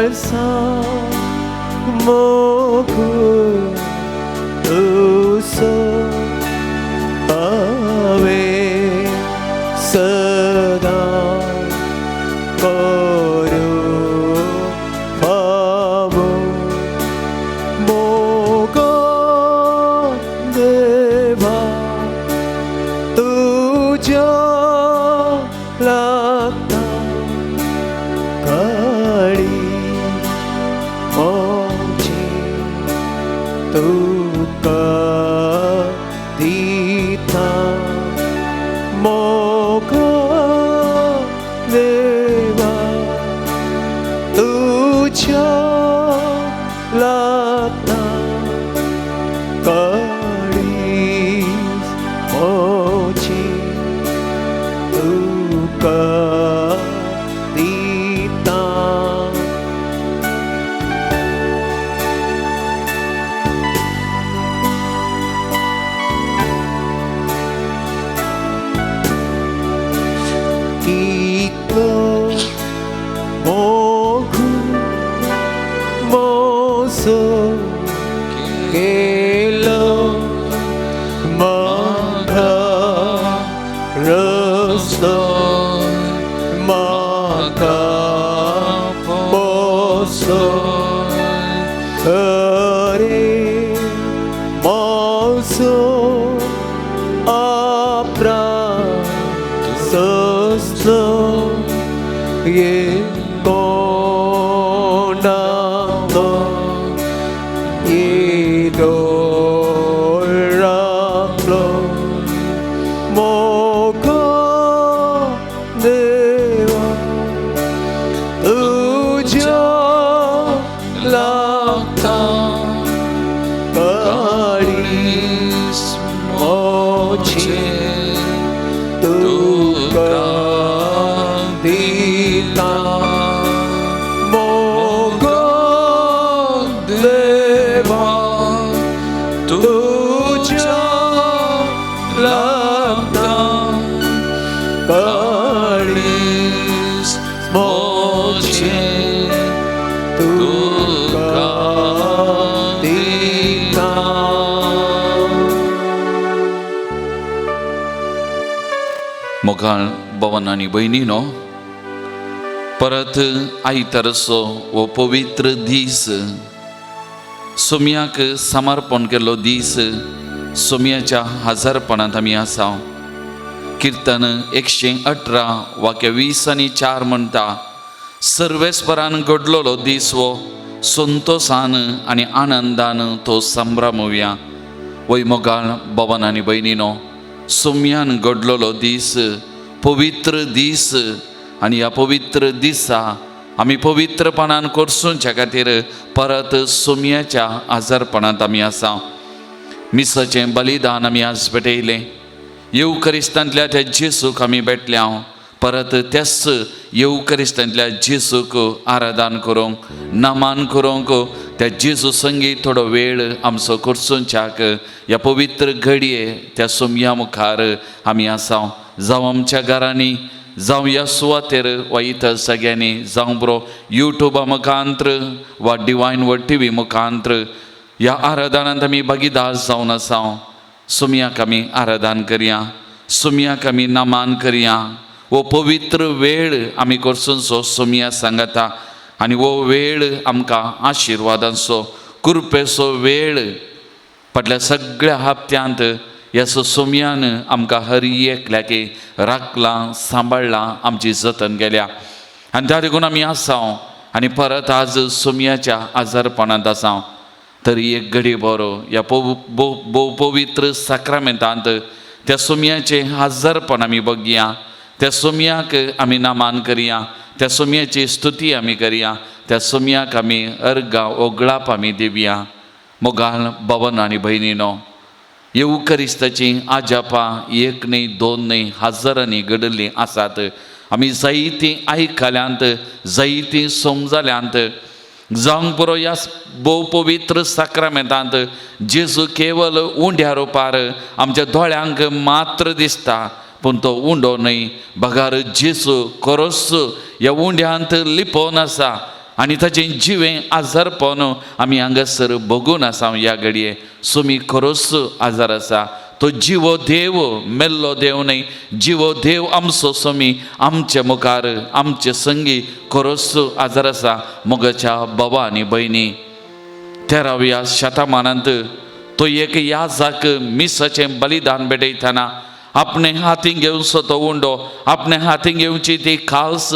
발사 모구 웃어 아वे 서다 거려 바보 모가 내봐 두절랐다 가리 멈지 두까 디타 모가 내봐 두절랐다 가리 멈지 두까 디타 이거 모구 모습 길로 막아러서 막아보소 그리 모습 앞라서서 예고나도 이돌락로 모가 내와 우절락다 가리스 모치 두가 디타 모가 내봐 두절락다 가리스 모치 두가 디타 मोगाळ भवन आणि बहिणीनो, परत आई तरसो व पवित्र दीस सोम्याक समर्पण केलो दीस सोम्याच्या हजारपणात आमी आसा. कीर्तन 118 वाक्य 20 आणि 4 म्हणटा, सर्वेस्परान घडलोलो दीस वो संतोषान आणि आनंदान तो संभ्रमुया. वय मोगाळ भवन आणि बहिणीनो, सोम्यान घडलोलो दीस पवित्र दीस आणि ह्या पवित्र दिसा आमी पवित्रपणान करसूच्या खातीर परत सोम्याच्या हजारपणात आमी आसा. मिसाचें बलिदान आमी आज भेटयलें. येवकरिस्तांतल्या त्या जेसूक आमी भेटल्या. परत त्याच येवकरिस्तांतल्या जेसूक आराधन करूंक नमान करूंक त्या जेजू संगी थोडो वेळ आमचो करसूच्याक ह्या पवित्र घडये त्या सोम्या मुखार आमी आसा. जावं आमच्या घरांनी, जावं ह्या सुवातेर वा इतर सगळ्यांनी, जावं बरो युट्यूबा मुखांत्र वा डिवायन वर्ड TV मुखांत्र ह्या आराधनांत आमी भागीदार जावन आसा. सोम्याक आमी आराधन करया, सोम्याक आमी नमान करया. वो पवित्र वेळ आमी करसूनचो सोम्या सांगता आनी वो वेळ आमकां आशिर्वादांचो कृपेचो वेळ फाटल्या सगळ्या हप्त्यांत ह्या सोम्यान आमकां हर एकल्याकी राखलां, सांबाळलां, आमची जतन केल्या. आनी त्या देखून आमी आसा आनी परत आज सोम्याच्या आजारपणांत आसा. तरी एक घडी बरो ह्या पवित्र साक्रामेंतांत त्या सोम्याचें आजारपण आमी बगया. त्या सोम्याक आमी नमान करया, त्या सोम्याची स्तुती आमी करया, त्या सोम्याक आमी अर्गां ओगळाप आमी दिवया. मोगाळ भवन आनी भयणीनो, येवकरिस्ताची आजापां एक न्ही, दोन न्ही, हजारांनी घडली आसात. आमी जायतीं आयकल्यांत, जायतीं समजल्यांत, जावंक पुरो ह्या भोव पवित्र साक्रामेंतांत जेजू केवल उंड्या रुपार आमच्या दोळ्यांक मात्र दिसता, पूण तो उंडो न्हय, बगार जेजू खरोच ह्या उंड्यांत लिपोवन आसा आनी ताचें जिवें आजारपण आमी हांगासर बघून आसा ह्या घडये. सुमी खरोच आजार आसा. तो जिवो देव मेल्लो देव न्हय, जिवो देव आमचो स्वामी आमच्या मुखार आमचे संगी खरोच आजार आसा. मोगाच्या बाबा आनी भयणी, 13व्या शतमानांत तो एक याजक मिसाचें बलिदान भेटयतना आपणे हातीन घेवचो तो उंडो, आपणे हातीन घेवची ती खास,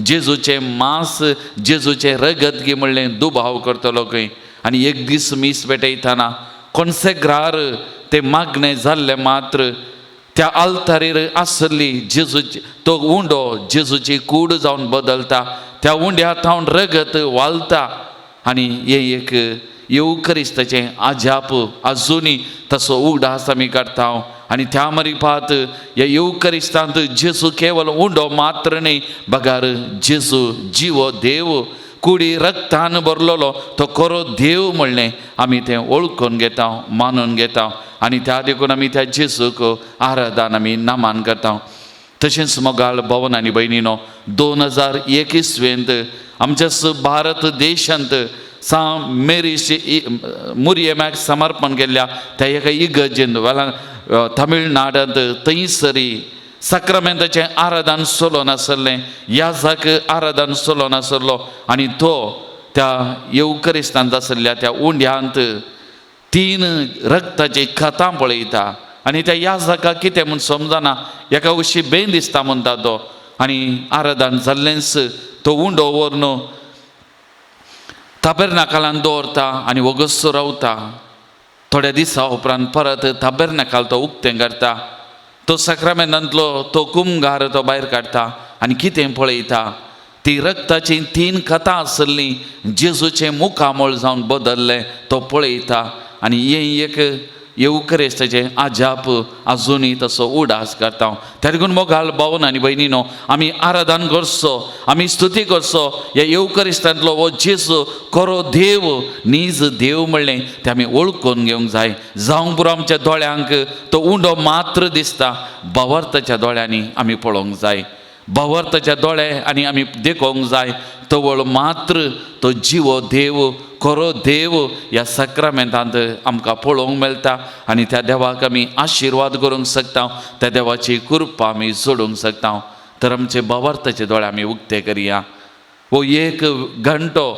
जेजूचें मांस, जेजूचें रगत घे म्हणलें दुबाव करतलो खंय. आनी एक दीस मीस भेटयतना कॉन्सेग्रार ते मागणें जाल्ले मात्र त्या आल्तारीर आसली जेजूची तो उंडो जेजूची कूड जावन बदलता. त्या उंड्यात हांव रगत वालता. आनी हे एक येवकरिस्ताचें आजाप आजुनी तसो उगडास आमी काडटा. आनी त्या मरीपात ह्या येवकरिस्तांत जेजू केवळ उंडो मात्र न्ही, बगार जेजू जिवो देव कुडी रक्तान भरलेलो तो खरो देव म्हणलें आमी तें वळखून घेता, मानून घेता. आनी त्या देखून आमी त्या जेजूक आराधन आमी नामान करता. तशेंच मोगाळ भवन आनी भयणीनो, 2021 आमच्या भारत देशांत मेरीशी मुरयेम्याक समर्पण केल्ल्या त्या एका इगर्जेंत तमिळनाडांत थंयसरी सक्रामेंताचें आराधन चलोवन नासलें, याजक आराधन चलोवन नासलो. आनी तो त्या येवकरिस्तांत आसलेल्या त्या उंड्यांत 3 रक्ताची खतां पळयता. आनी त्या याजकाक कितें म्हूण समजना, एका अशी बेन दिसता म्हणटा तो. आनी आराधन जाल्लेंच तो उंडो व्हरून ताबेर्नाकालांत दवरता आनी वगस्सो रावता. थोड्या दिसा उपरांत परत ताबेर्नाकाल तो उक्तें करता. तो सक्रामेंतांतलो तो कुमगार तो भायर काडटा आनी कितें पळयता, ती रक्ताची 3 खतां आसलीं जेजूचें मुखामळ जावन बदल्लें तो पळयता. आनी हें एक येवकरिस्ताचें आजाप आजुनी तसो उडास करता. त्या देखून मोगाळ भावन आनी भयणीनो, आमी आराधन करचो, आमी स्तुती करचो. ह्या येवकरिस्तांतलो हो जेजू खरो देव, नीज देव म्हणलें तें आमी वळखून घेवंक जाय. जावंक पुरो आमच्या दोळ्यांक तो उंडो मात्र दिसता, भावार्थाच्या दोळ्यांनी आमी पळोवंक जाय. भावार्थाच्या दोळे आनी आमी देखूंक जाय तवळ मात्र तो जिवो देव, खरो देव ह्या सक्रामेंतांत आमकां पळोवंक मेळटा. आनी त्या देवाक आमी आशिर्वाद करूंक शकता, त्या देवाची कृपा आमी जोडूंक शकता. तर आमचे भावार्थाचे दोळे आमी उक्ते करया. वो 1 घंटो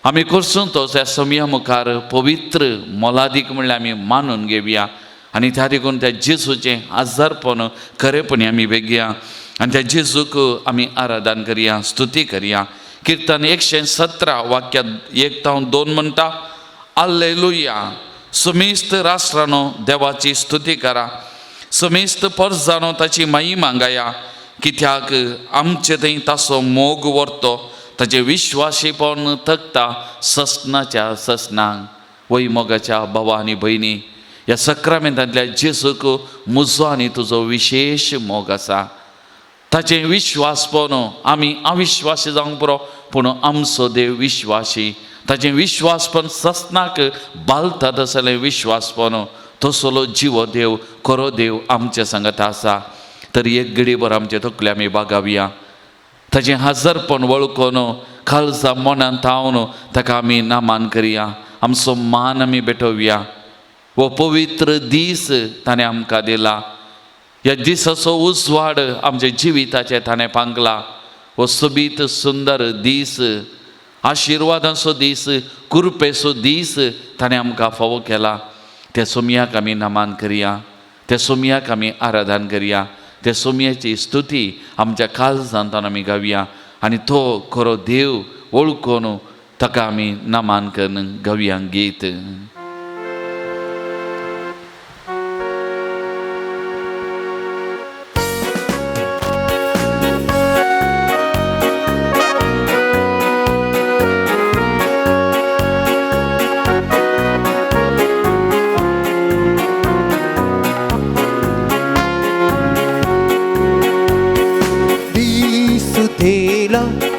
आमी करसून तो त्या समया मुखार पवित्र मोलादीक म्हणल्यार आमी मानून घेवया. आनी त्या देखून त्या जेजूचें आजारपण खरेपणी आमी बेगया आनी त्या जेजूक आमी आराधन करया, स्तुती करया. कीर्तन 117 वाक्यात 1-2 म्हणटा, हालेलुया. सुमेस्त राष्ट्रानो देवाची स्तुती करा, सुमेस्त परजानो ताची महिमा गाया. कित्याक आमचे थंय ताचो मोग व्हरतो, ताचे विश्वासीपण थकता ससनाच्या ससनांक. वय मोगाच्या भावा आनी भयणी, ह्या सक्रामेंतांतल्या जेजूक म्हजो आनी तुजो विशेष मोग आसा. ताचें विश्वासपण आमी अविश्वासी जावंक पुरो, पूण आमचो देव विश्वासी. ताचें विश्वासपण ससनाक बालता तसलें विश्वासपण तसलो जिवो देव, खरो देव आमच्या सांगात आसा. तरी एक घडीभर आमचे तकले आमी बागावया. ताचें हजरपण वळखून खालसा मनांत थावन ताका आमी नामान करया, आमचो मान आमी भेटोवया. वो पवित्र दीस ताणें आमकां दिला. ह्या दिसाचो उजवाड आमच्या जिविताचे ताणें पांगला. हो सोबीत सुंदर दीस, आशिर्वादाचो दीस, कृपेचो दीस ताणें आमकां फावो केला. त्या सोमयाक आमी नमान करया, त्या सोमयाक आमी आराधन करया, त्या सोमयाची स्तुती आमच्या काळजांत आमी गावया. आनी तो खरो देव वळखून ताका आमी नमान करून गावया गीत.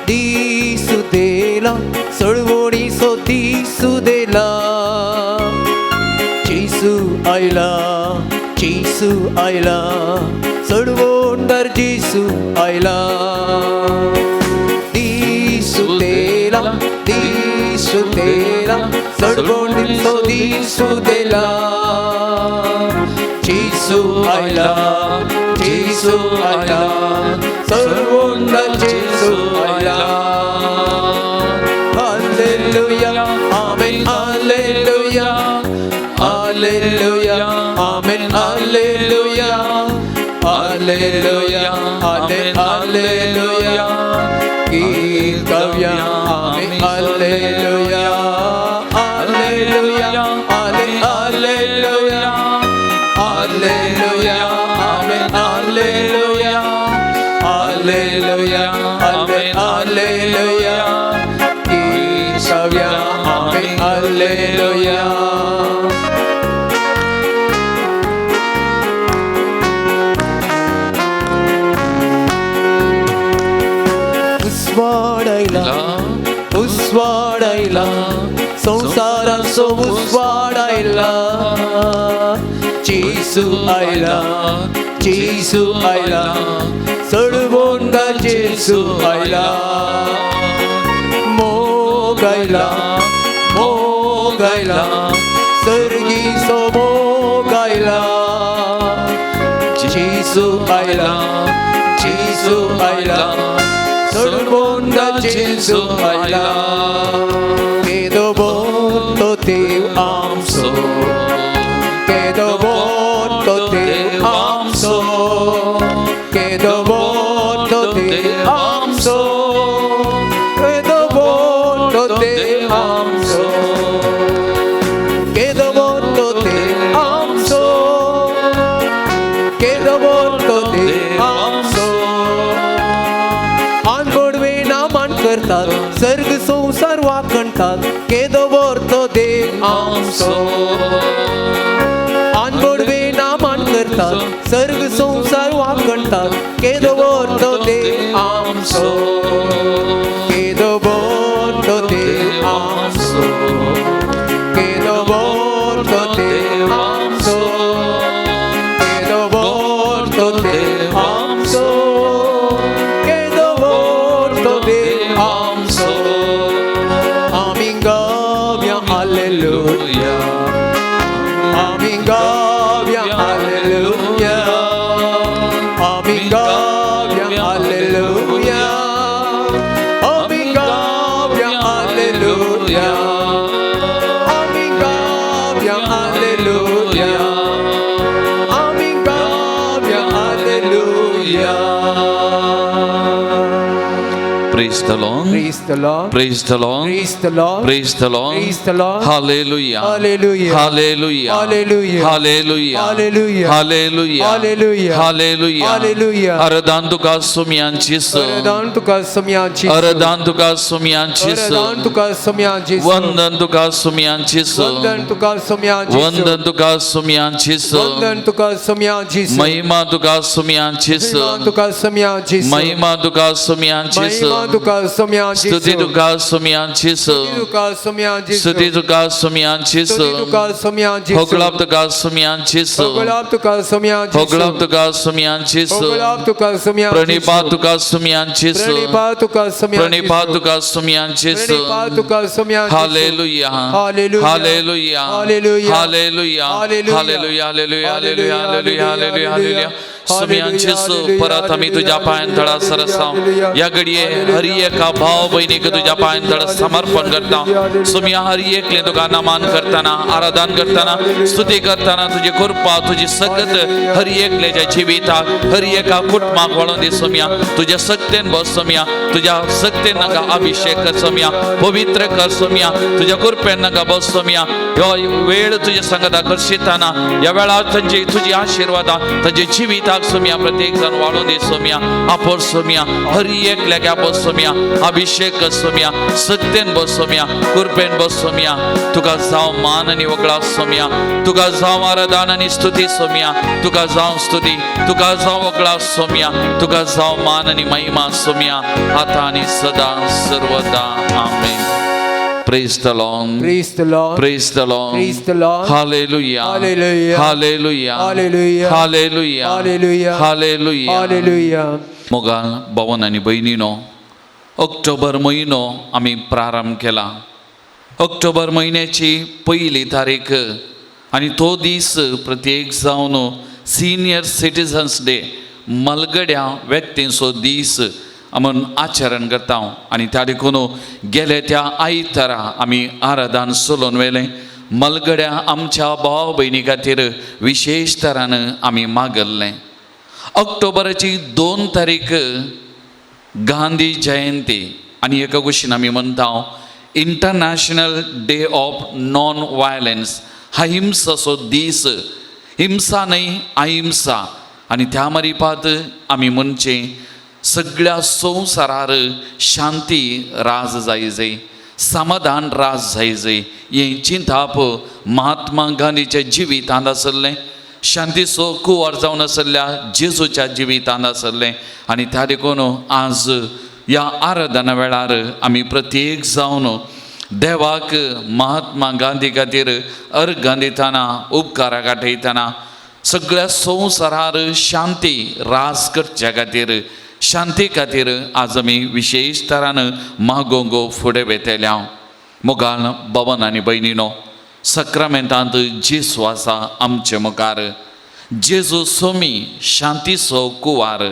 दिसू देला चळवळीचो दिसू देला. जेसू आयला चळवळदार जेसू आयला. दिसू देला Jesús dela, सर्वोंडी so Jesús dela. Jesús आयला, Jesús आयला, सर्वोंडा Jesús आयला. Hallelujah, Amen, Hallelujah, Hallelujah, Amen, Hallelujah, Hallelujah, Amen, Hallelujah. Kavya, Amen, Hallelujah, Hallelujah, Amen, Hallelujah, Hallelujah, Amen, Hallelujah, Hallelujah, Amen, Hallelujah. Kavya, Amen, Hallelujah. उसवाडायला संसारा so उसवाडायला. Jesús आयला, Jesús आयला, सर्वोंडा Jesús आयला. मोगायला, मोगायला, सर्गी so मोगायला. Jesús आयला, Jesús आयला, सर्वोंडा Jesús आयला. Quedo voto teu amso, quedo voto teu amso, quedo voto teu amso, quedo voto teu amso, quedo voto teu amso, quedo voto teu amso. करतात सर्ग संसार वाकणतात केदो वर्तो देव आमचो. आनबोडवे नामान करतात सर्ग संसार वाकणतात केदो वर्तो देव आमचो. केदो वर्तो देव आमचो, केदो वर्तो देव आमचो, केदो वर्तो देव आमचो, केदो वर्तो देव amso. Amin gavya hallelujah, Amin gavya hallelujah, Amin gavya hallelujah, Amin gavya hallelujah, Amin gavya hallelujah, Amin gavya hallelujah. Praise the Lord. Praise the Lord. Praise the Lord. Praise the Lord. Praise the Lord. Praise the Lord. Hallelujah. Hallelujah. Hallelujah. Hallelujah. Hallelujah. Hallelujah. Hallelujah. Hallelujah. Hallelujah. Hallelujah. Aradan tuka sumyanchis. Aradan tuka sumyanchis. Aradan tuka sumyanchis. Aradan tuka sumyanchis. Vandan tuka sumyanchis. Vandan tuka sumyanchis. Vandan tuka sumyanchis. Vandan tuka sumyanchis. Mahima tuka sumyanchis. Mahima tuka sumyanchis. Mahima tuka sumyanchis. Mahima tuka sumyanchis. Stuti tuka sumyanchis. Stuti tuka sumyanchis. Stuti tuka sumyanchis. Stuti tuka sumyanchis. Hoglap tuka sumyanchis. Hoglap tuka sumyanchis. Hoglap tuka sumyanchis. Hoglap tuka sumyanchis. Pranipat tuka sumyanchis. Pranipat tuka sumyanchis. Pranipat tuka sumyanchis. Pranipat tuka sumyanchis. Hallelujah. Hallelujah. Hallelujah. Hallelujah. Hallelujah. Hallelujah. Hallelujah. Hallelujah. Hallelujah. Hallelujah. Hallelujah. सुमियांचीस परत आम्ही तुझ्या पायांतळा सरसाव या घडये हरी एका भाव बहिणीक तुझ्या पायांतळ समर्पण करता. सुमिया हरी एकले तुका नमान करताना आराधन करताना स्तुती करताना तुझी कृपा तुझी सगत हरी एकल्याच्या जिविताक हरी एका कुटुंबाक वळून दे. सुमिया तुझ्या सक्तेन बस. सुमिया तुझ्या सक्तेन नका अभिषेक कर. सुमिया पवित्र कर. सुमिया तुझ्या कृपेन नका बस. सुमिया ह्यो वेळ तुझ्या संगता करशिताना या वेळार तांची तुझी आशीर्वादा तांची जिविताक सुमिया प्रत्येक जण वाढून दे. सुमिया आपोर सुमिया हरी एकल्या बस. सुमिया अभिषेक कर. सुमिया सत्येन बस. सुमिया कृपेन बस. सुमिया तुका जाव मान आणि वगळा. सुमिया तुका जाव आराधना आणि स्तुती. सुमिया तुका जाव स्तुती तुका जाव वगळा. सुमिया तुका जाव मान आणि महिमा. सुमिया आता आणि सदा सर्वदा. आमेन. Praise the Lord. Praise the Lord. Praise the Lord. Praise the Lord. Hallelujah. Hallelujah. Hallelujah. Hallelujah. Hallelujah. Hallelujah. Hallelujah. Hallelujah. मोगाल भावन आणि बहिणीनो, ऑक्टोबर महिनो आम्ही प्रारंभ केला. ऑक्टोबर म्हयन्याची 1 तारीख आनी तो दीस प्रत्येक जावन सिनियर सिटीजन्स डे मलगड्या व्यक्तींचो दीस आमी आचरण करता आनी त्या देखून गेले त्या आयतारा आमी आराधन चलोवन वेलें मलगड्या आमच्या भाव भयणी खातीर विशेष तरान आमी मागल्लें. ऑक्टोबराची 2 तारीख गांधी जयंती आनी एका कुशीन आमी म्हणटा international day of non violence, अहिंसाचो दीस. हिंसा न्हय अहिंसा. आनी त्या मारिपात आमी म्हणचे सगळ्या संवसारार शांती राज जाय, समाधान राज जाय हें चिंताप महात्मा गांधीच्या जिवितांत आसलें. शांतीचो कुवार जावन आसल्या जेजूच्या जिवितांत आसलें. आनी त्या देखून आज ह्या आराधना वेळार आमी प्रत्येक जावन देवाक महात्मा गांधी खातीर अर्घ दितना उपकाराक आठयतना सगळ्या संवसारार शांती राज करच्या खातीर शांती खातीर आज आमी विशेष तरान मागोंक फुडें वेतल्या. मोगाळ भवन आनी भयणीनो, सक्रामेंतांत जेजू आसा आमचे मुखार. जेजू सोमी शांतीचो कुवार.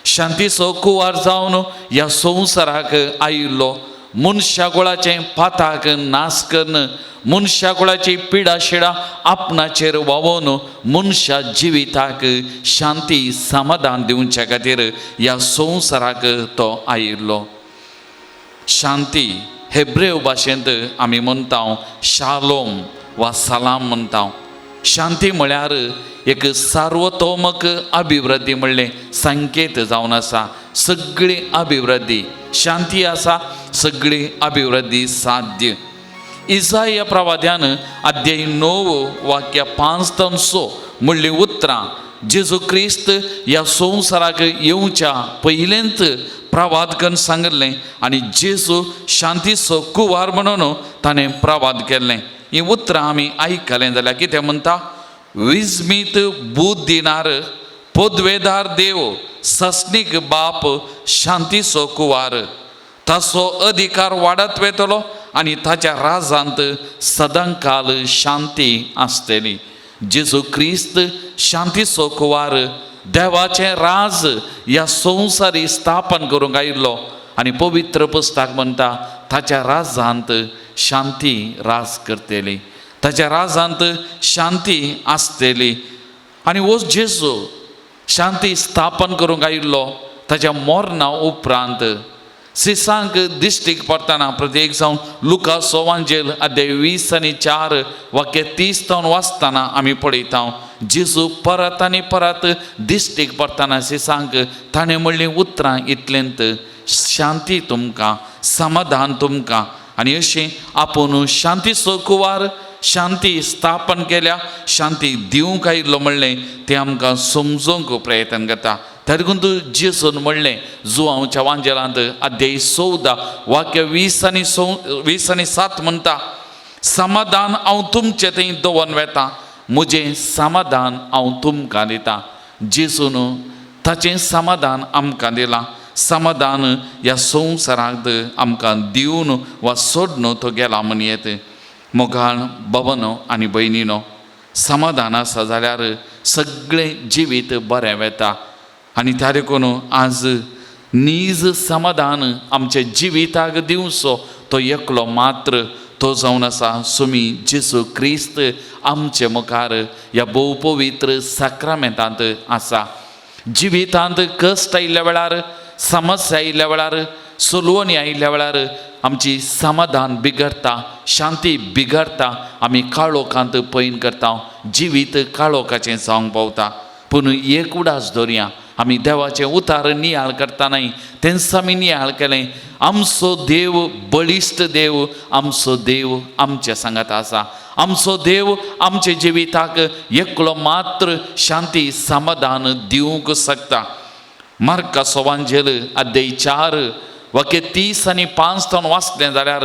शांतीचो कुवार जावन ह्या संवसाराक आयिल्लो. मनशाकुळाचें पाताक नाश करून मनशाकुळाची पिडा शिडा आपणाचेर व्हांवोवन मनशा जिविताक शांती समाधान दिवच्या खातीर ह्या संवसाराक तो आयिल्लो. शांती हेब्रेव भाशेंत आमी म्हणटा शालोम वा सलाम म्हणटा. शांती म्हळ्यार एक सार्वतोमक अभिवृद्धी म्हणलें संकेत जावन आसा. सगळी अभिवृद्धी शांती आसा, सगळी अभिवृद्धी साध्य. इसाया प्रवाद्यान अध्याय 9 वाक्य 5 ते 6 म्हणली उतरां जेजू क्रिस्त ह्या संवसाराक येवच्या पयलेंच प्रवाद करून सांगलें आनी जेजू शांतीचो कुवार म्हणून ताणें प्रवाद केल्लें. ही उतरां आमी आयकलें जाल्यार कितें म्हणटा? विस्मीत बूद दिनार पोदवेदार देव सस्नीक बाप शांतीचो कुवार. ताचो अधिकार वाडत वेतलो आनी ताच्या राजांत सदांकाल शांती आसतली. जेजू क्रिस्त शांतीचो कुवार देवाचें राज ह्या संवसारी स्थापन करूंक आयिल्लो आनी पवित्र पुस्तक म्हणटा ताच्या राजांत शांती राज करतली, ताच्या राजांत शांती आसतली. आनी हो जेजू शांती स्थापन करूंक आयिल्लो ताच्या मरणा उपरांत सिसांक दिश्टीक पडटना प्रत्येक जावन लुका सोवांजेल अध्याय 20 आनी 4 वाक्य 30 तावन वाचतना आमी पळयता जेजू परत आनी परत दिश्टीक पडटना सिसांक ताणें म्हणलीं उतरां इतलेंत शांती तुमकां, समाधान तुमकां. आनी अशें आपूण शांतीचो कुवार शांती स्थापन केल्या, शांती दिवंक आयिल्लो म्हणलें तें आमकां समजोवंक प्रयत्न करता. तातूंत जेजून म्हणलें जुवांवच्या वांजेलांत अध्याय 14 वाक्य 20 आनी 7 म्हणटा समाधान हांव तुमचें थंय दवरून वेता, म्हजें समाधान हांव तुमकां दितां. जेजून ताचें समाधान आमकां दिलां. समाधान ह्या संवसारांत आमकां दिवन वा सोडून तो गेला म्हणयेत. मोगाळ भवनो आनी भयणीनो, समाधान आसा जाल्यार सगळें जिवीत बरें वेता. आनी त्या देखून आज नीज समाधान आमच्या जिविताक दिवचो तो एकलो मात्र तो जावन आसा सुमी जेजू क्रिस्त आमचे मुखार ह्या भोव पवित्र साक्रामेंतांत आसा. जिवितांत कश्ट आयिल्ल्या वेळार, समस्या आयिल्ल्या वेळार, सुलवणी आयिल्ल्या वेळार आमची समाधान बिगडटा, शांती बिगडटा, आमी काळोखांत पैन करता, जिवीत काळोखाचें जावंक पावता. पूण एक उडास धरया, आमी देवाचें उतार नियाळ करतानाय तेंच आमी नियाळ केलें. आमचो देव बळिश्ट देव, आमचो देव आमच्या सांगात आसा. आमचो देव आमच्या जिविताक एकलो मात्र शांती समाधान दिवंक शकता. मार्का सोवांजेल अध्याय 4 वाक्य 30 आनी 5 तावन वाचलें जाल्यार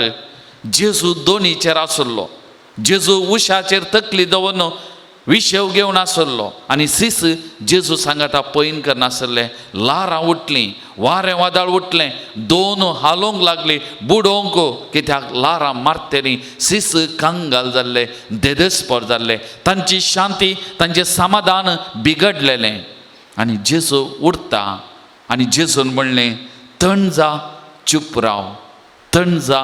जेजू दोनीचेर आसलो. जेजू उशाचेर तकली दवरून विशेव घेवन आसल्लो आनी सीस जेजू सांगाता पयन करनासले लारां उठलीं वारें वादळ उठलें दोन हालोवंक लागलीं बुडोवंक कित्याक लारां मारतेलीं सीस कांगाल जाल्ले देदेस्पर जाल्ले तांची शांती तांचें समाधान बिगडलेलें आनी जेजू उरता आनी जेजून म्हणलें थंड जा चूप राव थंड जा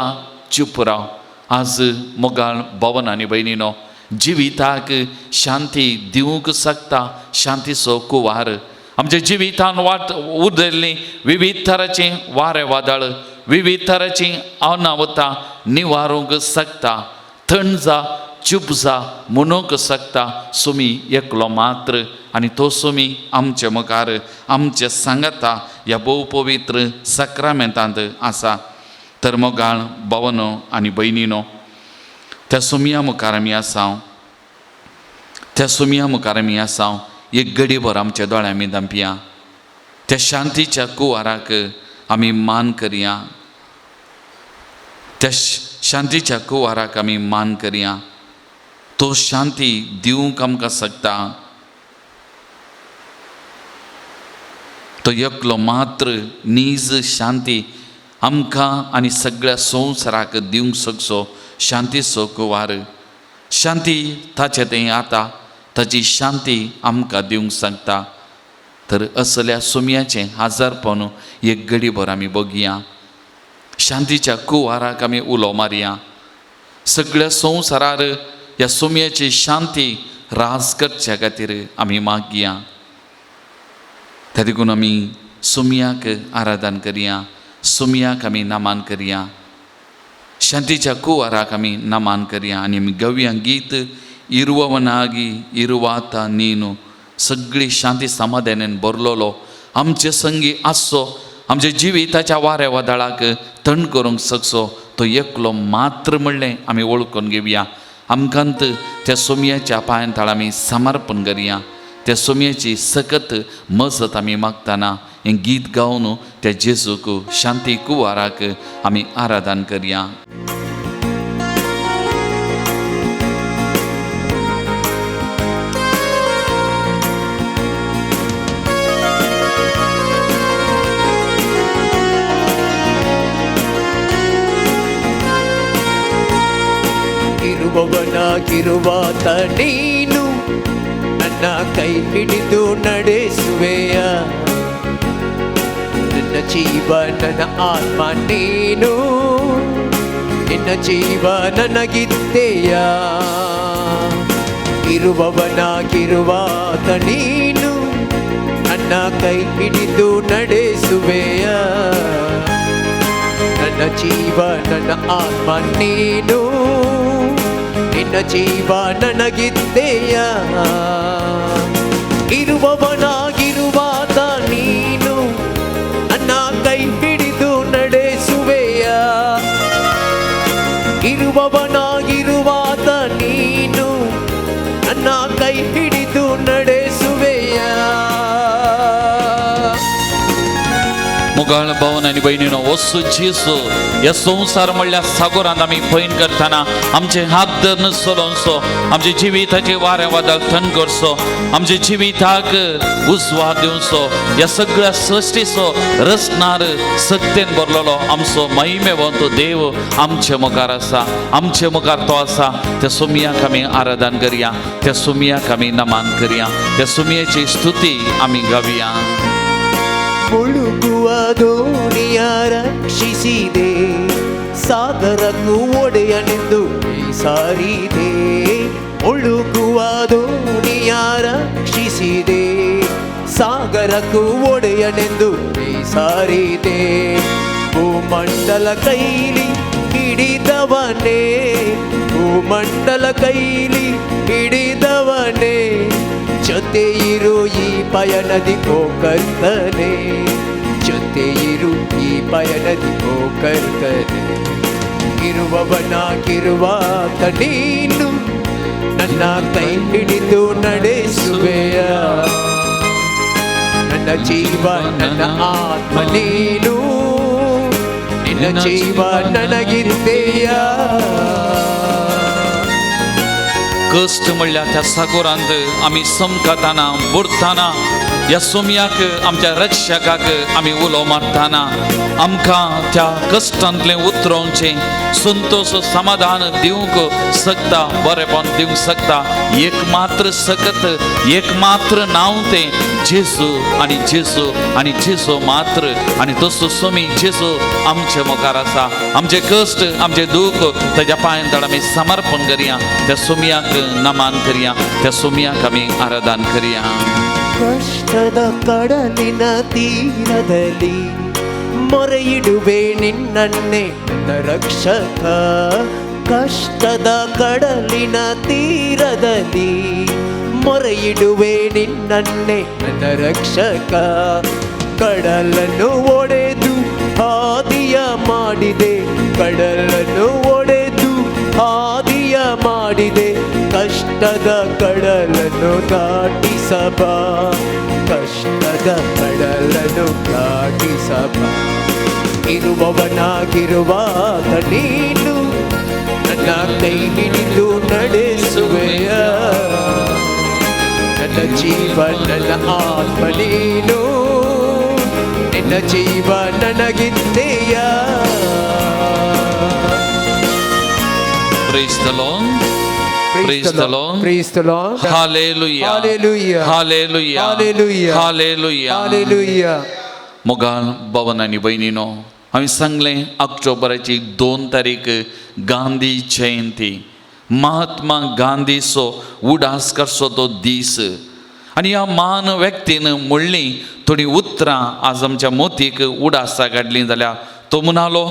चूप राव. आज मोगाळ भावन आनी भयणीनो जिविताक शांती दिवंक शकता शांतीचो कुवार. आमच्या जिवितान उरलेलीं विविध तरांचीं वारें वादळ विविध तरांचीं अनावतां निवारूंक शकता. थंड जा चूप जा म्हणूंक शकता सुमी एकलो मात्र आनी तो सुमी आमचे मुखार आमचे सांगता ह्या भोव पवित्र सक्रामेंतांत आसा. तर मोगाळ भावनो आनी भयणीनो त्या सुमया मुखार आमी आसाव त्या सुमया मुखार आमी आसाव एक घडीभर आमच्या दोळ्यां आमी धांपया त्या शांतीच्या कुवाराक आमी मान करया त्या शांतीच्या कुवाराक आमी मान करया. तो शांती दिवंक आमकां शकता. तो एकलो मात्र नीज शांती आमकां आनी सगळ्या संवसाराक दिवंक शकचो शांतीचो कुवार. शांती ताचे थंय आता ताची शांती आमकां दिवंक शकता. तर असल्या सुमयाचें आजारपण एक घडीभर आमी बगया शांतीच्या कुवाराक आमी उलो मारया. सगळ्या संवसारार ह्या सुमयाची शांती राज करच्या खातीर आमी मागया. त्या देखून आमी सुमयाक आराधन करया सुमयाक आमी नमान करया शांतीच्या कुवाराक आमी नमान करया. आनी आमी गव्या गीत इरुवनागी इरुवाता नीनु सगळी शांती समाधानान भरलोलो आमचे संगी आसचो आमच्या जिविताच्या वाऱ्या वादळाक थंड करूंक शकचो तो एकलो मात्र म्हणलें आमी वळखून घेवया. आमकांत त्या सुमयाच्या पांयां थळां आमी समर्पण करया. त्या सुमयाची सकत मजत आमी मागतना हें गीत गावन त्या जेजूक शांती कुवाराक आमी आराधन करया. ಇರುವವನಾಗಿರುವಾತ ನೀನು ನನ್ನ ಕೈ ಹಿಡಿದು ನಡೆಸುವೆಯ ನನ್ನ ಜೀವ ನನ್ನ ಆತ್ಮ ನೀನು ನಿನ್ನ ಜೀವ ನನಗಿದ್ದೆಯ ಇರುವವನಾಗಿರುವಾತ ನೀನು ನನ್ನ ಕೈ ಹಿಡಿದು ನಡೆಸುವೆಯ ನನ್ನ ಜೀವ ನನ್ನ ಆತ್ಮ ನೀನು ನಿನ್ನ ಜೀವ ನನಗಿದ್ದೆಯ ಇರುವವನಾಗಿರುವಾತ ನೀನು ನನ್ನ ಕೈ ಹಿಡಿದು ನಡೆಸುವೆಯ ಇರುವವನಾಗಿರುವಾತ ನೀನು ನನ್ನ ಕೈ ಹಿಡಿದು ನಡೆಸುವೆಯ. मुगाळ भावन आनी भयणीनो वस्तू जेजू ह्या संवसार म्हणल्यार सागोरांत आमी पयन करतना आमचे हात धरून चलोवचो आमच्या जिविताचे वारें वादळ थंड करचो आमच्या जिविताक उजवा दिवचो. ह्या सगळ्या सृश्टीचो रचणार सत्तेन भरलेलो आमचो महिमेवंत देव आमचे मुखार आसा आमचे मुखार तो आसा. त्या सुमयाक आमी आराधन करया त्या सुमयाक आमी नमान करया त्या सुमयेची स्तुती आमी गावया. ಮುಳುಗುವ ದೋಣಿಯ ರಕ್ಷಿಸಿದೆ ಸಾಗರಕ್ಕೂ ಒಡೆಯನೆಂದು ಸಾರಿದೆ ಮುಳುಗುವ ದೋಣಿಯ ರಕ್ಷಿಸಿದೆ ಸಾಗರಕ್ಕೂ ಒಡೆಯನೆಂದು ಸಾರಿದೆ ಭೂಮಂಡಲ ಕೈಲಿ ಹಿಡಿದವನೇ ಭೂಮಂಡಲ ಕೈಲಿ ಹಿಡಿದವನೇ ಜೊತೆ ಇರು ಈ ಪಯಣದಿ ಓ ಕರ್ತನೆ ಜೊತೆ ಇರು ಈ ಪಯಣದಿ ಓ ಕರ್ತನೆ ಇರುವವನಾಗಿರುವಾತ ನೀನು ನನ್ನ ಕೈ ಹಿಡಿದು ನಡೆಸುವೆಯ ನನ್ನ ಜೀವ ನನ್ನ ಆತ್ಮ ನೀನು ನಿನ್ನ ಜೀವ ನನಗಿದ್ದೆಯ कष्ट म्हणल्यार त्या सागोरांत आमी समकताना बुडताना ह्या सोमयाक आमच्या रक्षकाक आमी उलो मारतना आमकां त्या कश्टांतले उतरोवचें संतोश समाधान दिवंक सकता, बरेपण दिवंक सकता एकमात्र सकत, एकमात्र नांव तें जेजू आनी जेजू आनी जेजू मात्र. आनी तसो सोमी जेजू आमचे मुखार आसा. आमचे कश्ट, आमचे दूख ताच्या पांयांत आमी समर्पण करया, त्या सोमयाक नमन करया, त्या सोमयाक आमी आराधन करया. ಕಷ್ಟದ ಕಡಲಿನ ತೀರದಲ್ಲಿ ಮೊರೆಯಿಡುವೆ ನಿನ್ನನ್ನೇ ನನ್ನ ರಕ್ಷಕ. ಕಷ್ಟದ ಕಡಲಿನ ತೀರದಲ್ಲಿ ಮೊರೆಯಿಡುವೆ ನಿನ್ನನ್ನೇ ನನ್ನ ರಕ್ಷಕ. ಕಡಲನ್ನು ಒಡೆದು ಹಾದಿಯ ಮಾಡಿದೆ, ಕಡಲನ್ನು ಒಡೆದು ಹಾದಿಯ ಮಾಡಿದೆ, ಕಷ್ಟದ ಕಡಲನ್ನು ದಾಟಿಸಬ, ಕಷ್ಟದ ಕಡಲನ್ನು ದಾಟಿಸಬ. ಇರುವವನಾಗಿರುವಾಗ ನೀನು ನನ್ನ ಕೈ ಹಿಡಿದು ನಡೆಸುವೆಯ, ನನ್ನ ಜೀವ ನನ್ನ ಆತ್ಮ ನೀನು, ನಿನ್ನ ಜೀವ ನನಗಿದ್ದೆಯ. Praise the Lord. Praise the Lord. Praise the Lord. Hallelujah. Hallelujah. Hallelujah. Hallelujah. Hallelujah. Hallelujah. मोगाळ भवन आनी भयणीनो, हांवें सांगलें ऑक्टोबराची 2 तारीख गांधी जयंती, महात्मा गांधीचो उडासकारचो तो दीस. आनी ह्या महान व्यक्तीन म्हणली थोडी उतरां आज आमच्या मोतीक उडासा काडली जाल्यार तो म्हणालो,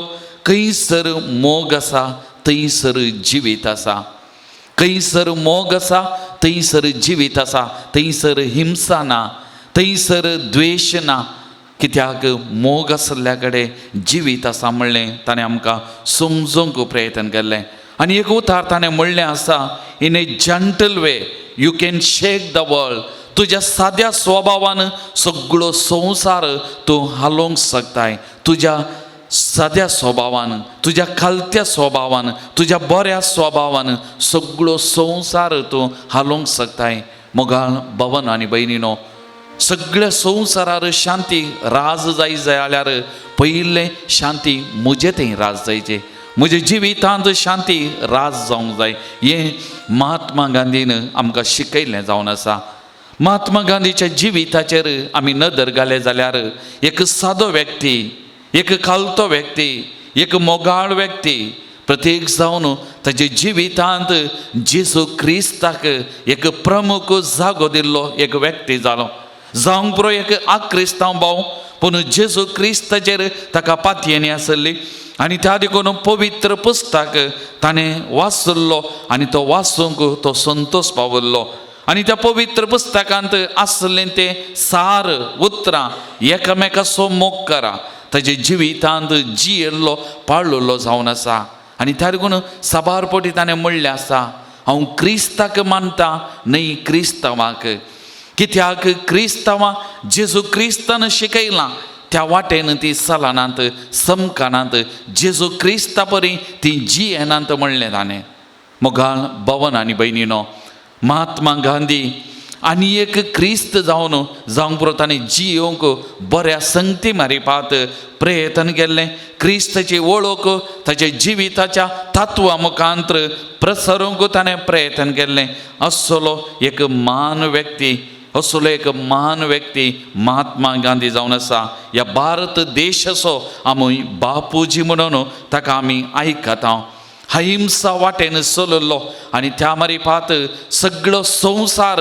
खंयसर मोग आसा थंयसर जिवीत आसा, खंयसर मोग आसा थंयसर जिवीत आसा, थंयसर हिंसा ना, थंयसर द्वेश ना, कित्याक मोग आसल्या कडेन जिवीत आसा म्हणलें ताणें आमकां समजोवंक प्रयत्न केल्लें. आनी एक उतार ताणें म्हणलें आसा, in A gentle way you can shake the world. तुज्या साद्या स्वभावान सगळो संवसार तूं हालोवंक शकताय. तुज्या साद्या स्वभावान, तुज्या खालत्या स्वभावान, तुज्या बऱ्या स्वभावान सगळो संवसार तूं हालोवंक शकताय. मोगाळ भवन आनी भयणीनो, सगळ्या संवसारार शांती राज जाय जाल्यार पयलें शांती म्हजे थंय राज जायचें, म्हज्या जिवितांत शांती राज जावंक जाय. हें महात्मा गांधीन आमकां शिकयल्लें जावन आसा. महात्मा गांधीच्या जिविताचेर आमी नदर घाले जाल्यार एक सादो व्यक्ती, एक खालतो व्यक्ती, एक मोगाळ व्यक्ती प्रत्येक जावन ताच्या जिवितांत जेजू क्रिस्ताक एक प्रमुख जागो दिल्लो एक व्यक्ती जालो. जावंक पुरो एक आक्रिस्तांव भाव, पूण जेजू क्रिस्ताचेर ताका पातयेनी आसली आनी त्या देखून पवित्र पुस्तक ताणें वाचल्लो आनी तो वाचूंक तो संतोश पावल्लो. आनी त्या पवित्र पुस्तकांत आसलें तें सार उतरां एकामेकाचो मोग करा ताच्या जिवितांत जियेल्लो पाळलेलो जावन आसा. आनी त्या देखून साबारपटी ताणें म्हणलें आसा, हांव क्रिस्ताक मानता न्हय क्रिस्तांवाक. कित्याक क्रिस्तांवां जेजू क्रिस्तान शिकयलां त्या वाटेन ती चलनात, समकनात, जेजू क्रिस्ता परी ती जियेनात म्हणलें ताणें. मोगाळ भवन आनी भयणीनो, महात्मा गांधी आनी एक क्रिस्त जावंक पुरो ताणें जियोंक बऱ्या संगती मारिपात प्रयत्न केल्लें. क्रिस्ताची वळख ताच्या जिविताच्या तत्वा मुखांत्र प्रसरूंक ताणें प्रयत्न केल्लें. असलो एक महान व्यक्ती, असलो एक महान व्यक्ती महात्मा गांधी जावन आसा. ह्या भारत देशाचो आमी बापूजी म्हणून ताका आमी आयकता. अहिंसा वाटेन चललो आनी त्या मारिपात सगळो संवसार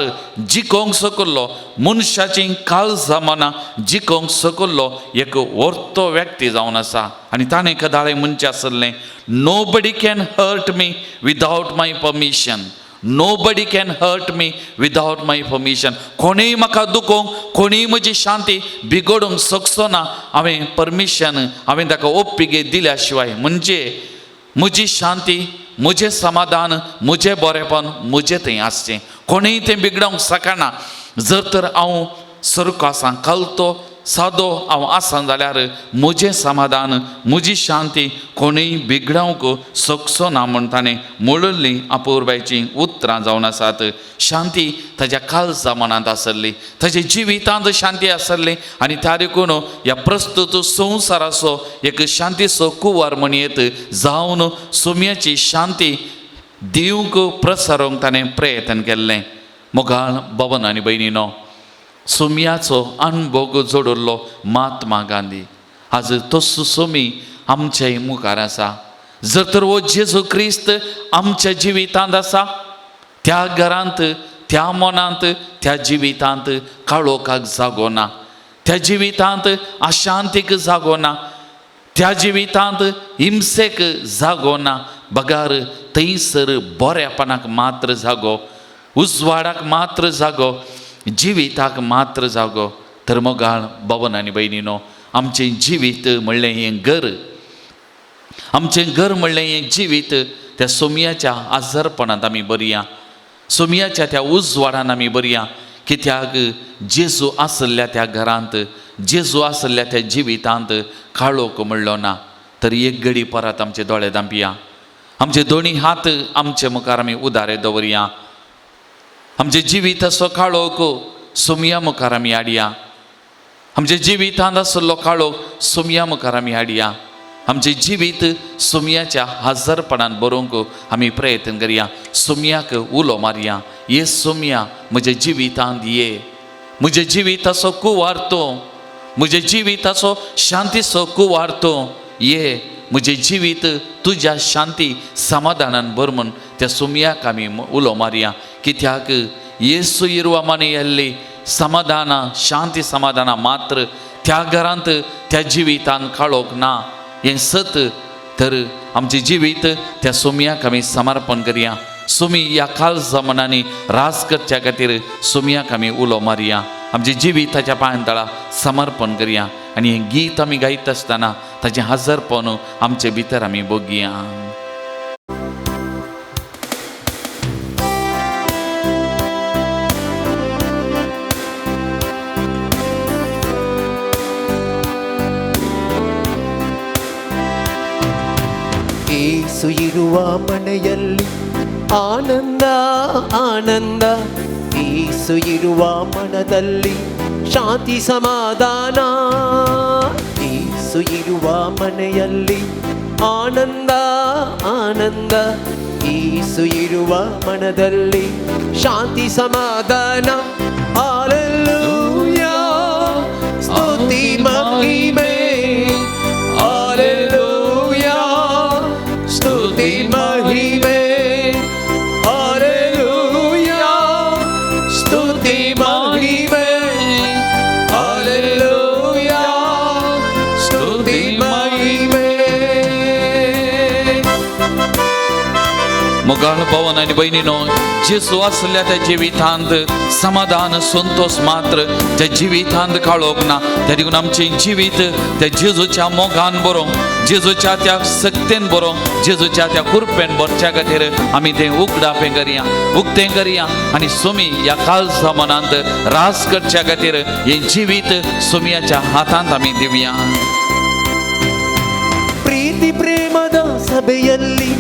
जिखोवंक शकलो, मनशाची काळजां मनां जिखोवंक शकलो एक व्हरतो व्यक्ती जावन आसा. आनी ताणें कदाळे म्हणचें आसलें, nobody can hurt me without my permission. Nobody can hurt me without my permission. कोणीय म्हाका दुखोवंक, कोणीय म्हजी शांती बिगडोवंक शकचो ना. हांवें परमिशन, हांवें ताका ओप्पिगे दिल्या शिवाय, म्हणजे म्हजी शांती, म्हजें समाधान, म्हजें बरेपण म्हजें थंय आसचें, कोणीय तें बिगडोवंक शकना. जर तर हांव सरको आसां, खालतो सादो हांव आसा जाल्यार म्हजें समाधान म्हजी शांती कोणीय बिगडावंक शकचो ना म्हण ताणें म्हणिल्लीं अपूर्बायचीं उतरां जावन आसात. शांती ताच्या काळजा मनांत आसली, ताच्या जिवितांत शांती आसली आनी त्या देखून ह्या प्रस्तुत संवसाराचो एक शांतीचो कुंवार म्हणयत जावन सोम्याची शांती दिवंक प्रसारूंक ताणें प्रयत्न केल्लें. मोगाळ भवन आनी भयणीनो, सोम्याचो अणभव जोडिल्लो महात्मा गांधी आज तसो सोमी आमच्याय मुखार आसा. जर तर हो जेजू क्रिस्त आमच्या जिवितांत आसा, त्या घरांत, त्या मनांत, त्या जिवितांत काळोखाक जागो ना, त्या जिवितांत अशांतीक जागो ना, त्या जिवितांत हिंसेक जागो ना. बगार थंयसर बरेपणाक मात्र जागो, उजवाडाक मात्र जागो, जिविताक मात्र जागो. तर मोगाळ भवन आनी भयणीनो, आमचें जिवीत म्हणलें हें घर, आमचें घर म्हणलें हें जिवीत त्या सोम्याच्या आजारपणांत आमी बरी या, सोम्याच्या त्या उजवाडान आमी बरी या. कित्याक जेजू आसल्या त्या घरांत, जेजू आसल्या त्या जिवितांत काळोख म्हणलो ना. तर एक घडी परत आमचे दोळे धांपया, आमचे दोनी हात आमचे मुखार आमी उदारे दवरया, आमचे जिविताचो काळोख सोम्या मुखार आमी हाडया, आमचे जिवितांत आसलो काळोख सोम्या मुखार आमी हाडया. आमचे जिवीत सोम्याच्या हजरपणान बरोवंक आमी प्रयत्न करया. सोम्याक उलो मारया, ये सोम्या म्हज्या जिवितांत ये, म्हज्या जिविताचो कुंवार तूं, म्हज्या जिविताचो शांतीचो कुंवार तूं ये. म्हजें जिवीत तुज्या शांती समाधानान भर म्हूण त्या सोम्याक आमी उलो मारया. कित्याक येसू इरवा माने येल्ली समाधाना, शांती समाधाना मात्र त्या घरांत, त्या जिवितांत काळोख ना. हें सत. तर आमचें जिवीत त्या सोम्याक आमी समर्पण करया. सोमी ह्या काळजा मनांनी रास करच्या खातीर सोम्याक आमी उलो मारया, आमच्या जिविताच्या पांयतळा समर्पण करया. आनी हें गीत आमी गायत आसतना ताचें हजरपण आमचे भितर आमी भोगया. ಯೇಸು ಇರುವ ಮನೆಯಲ್ಲಿ ಆನಂದ ಆನಂದ, ಯೇಸು ಇರುವ ಮನದಲ್ಲಿ ಶಾಂತಿ ಸಮಾಧಾನ. ಯೇಸು ಇರುವ ಮನೆಯಲ್ಲಿ ಆನಂದ ಆನಂದ, ಯೇಸು ಇರುವ ಮನದಲ್ಲಿ ಶಾಂತಿ ಸಮಾಧಾನ. ಹಲ್ಲೆಲೂಯಾ, ಸ್ತುತಿ ಮಹಿಮೆ, ಹಲ್ಲೆಲೂಯಾ, ಸ್ತುತಿ ಮಹಿಮೆ, ಹಲ್ಲೆಲೂಯಾ, ಸ್ತುತಿ ಮಹಿಮೆ, ಹಲ್ಲೆಲೂಯಾ, ಸ್ತುತಿ ಮಹಿಮೆ. मोगाळ भवन आनी भयणीनो, जेजू आसल्या त्या जिवितांत समाधान, संतोष मात्र त्या जिवितांत काळोख ना. त्या देखून आमचें जिवीत त्या जेजूच्या मोगान बरोवंक, जेजूच्या त्या सक्तेन बरोवंक, जेजूच्या त्या कुरपेन भरच्या खातीर आमी तें उगडापें करया, उक्तें करया. आनी सोमी ह्या काळजा मनांत रास करच्या खातीर हें जिवीत सोम्याच्या हातांत आमी दिवया. ಪ್ರೀತಿ ಪ್ರೇಮದ ಸಭೆಯಲ್ಲಿ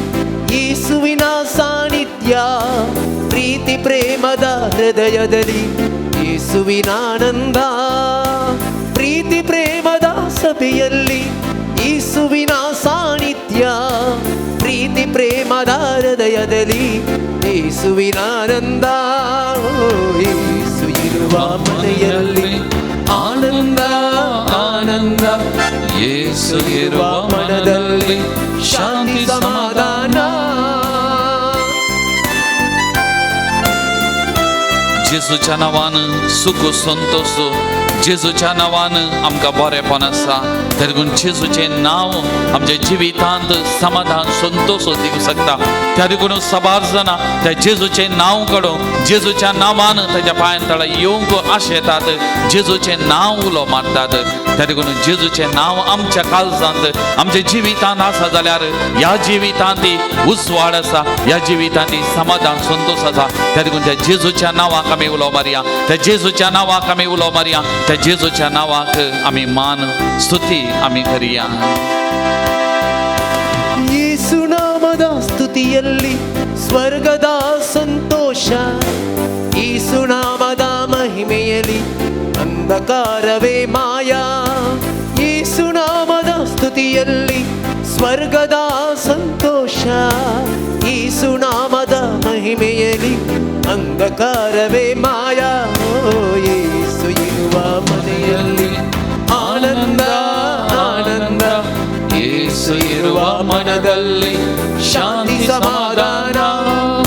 ಯೇಸುವಿನ ಸಾನ್ನಿಧ್ಯ, ಪ್ರೀತಿ ಪ್ರೇಮದ ಹೃದಯದಲ್ಲಿ ಯೇಸುವಿನ ಆನಂದ. ಪ್ರೀತಿ ಪ್ರೇಮದ ಸಭೆಯಲ್ಲಿ ಯೇಸುವಿನ ಸಾನ್ನಿಧ್ಯ, ಪ್ರೀತಿ ಪ್ರೇಮದ ಹೃದಯದಲ್ಲಿ ಯೇಸುವಿನ ಆನಂದ. ಯೇಸು ಇರುವ ಮನೆಯಲ್ಲಿ ಆನಂದ ಆನಂದ, ಯೇಸು ಇರುವ ಮನದಲ್ಲಿ ಶಾಂತಿ ಸಮಾಧಾನ. जेजूच्या नांवान सुख संतोष, जेजूच्या नांवान आमकां बरेपण आसा. त्या देखून जेजूचें नांव आमच्या जिवितांत समाधान, संतोष दिवंक शकता. त्या देखून सबार जाणां त्या जेजूचें नांव काडून जेजूच्या नांवान ताच्या पांयतळा येवंक आशेतात, जेजूचें नांव उलो मारतात. त्या देखून जेजूचें नांव आमच्या काळजांत आमच्या जिवितांत आसा जाल्यार ह्या जिवितांत उसवाड आसा, ह्या जिवितांत समाधान संतोष आसा. त्या देखून त्या जेजूच्या नांवाक आमी उलो मारया, त्या जेजूच्या नांवाक आमी उलो मारया, त्या जेजूच्या नांवाक आमी मान स्तुती आमी करिया. ಯೇಸುನಾಮದ ಸ್ತುತಿಯಲ್ಲಿ ಸ್ವರ್ಗದ ಸಂತೋಷ, ಯೇಸುನಾಮದ ಮಹಿಮೆಯಲ್ಲಿ ಅಂಧಕಾರವೇ ಮಾಯ. ಯೇಸುನಾಮದ ಸ್ತುತಿಯಲ್ಲಿ ಸ್ವರ್ಗದ ಸಂತೋಷ, ಯೇಸುನಾಮದ ಮಹಿಮೆಯಲ್ಲಿ ಅಂಧಕಾರವೇ ಮಾಯ. ಯೇಸು ಇರುವ ಮನೆಯಲ್ಲಿ ಆನಂದ ಆನಂದ, ಯೇಸು ಇರುವ ಮನದಲ್ಲಿ ಶಾಂತಿ ಸಮಾಧಾನ.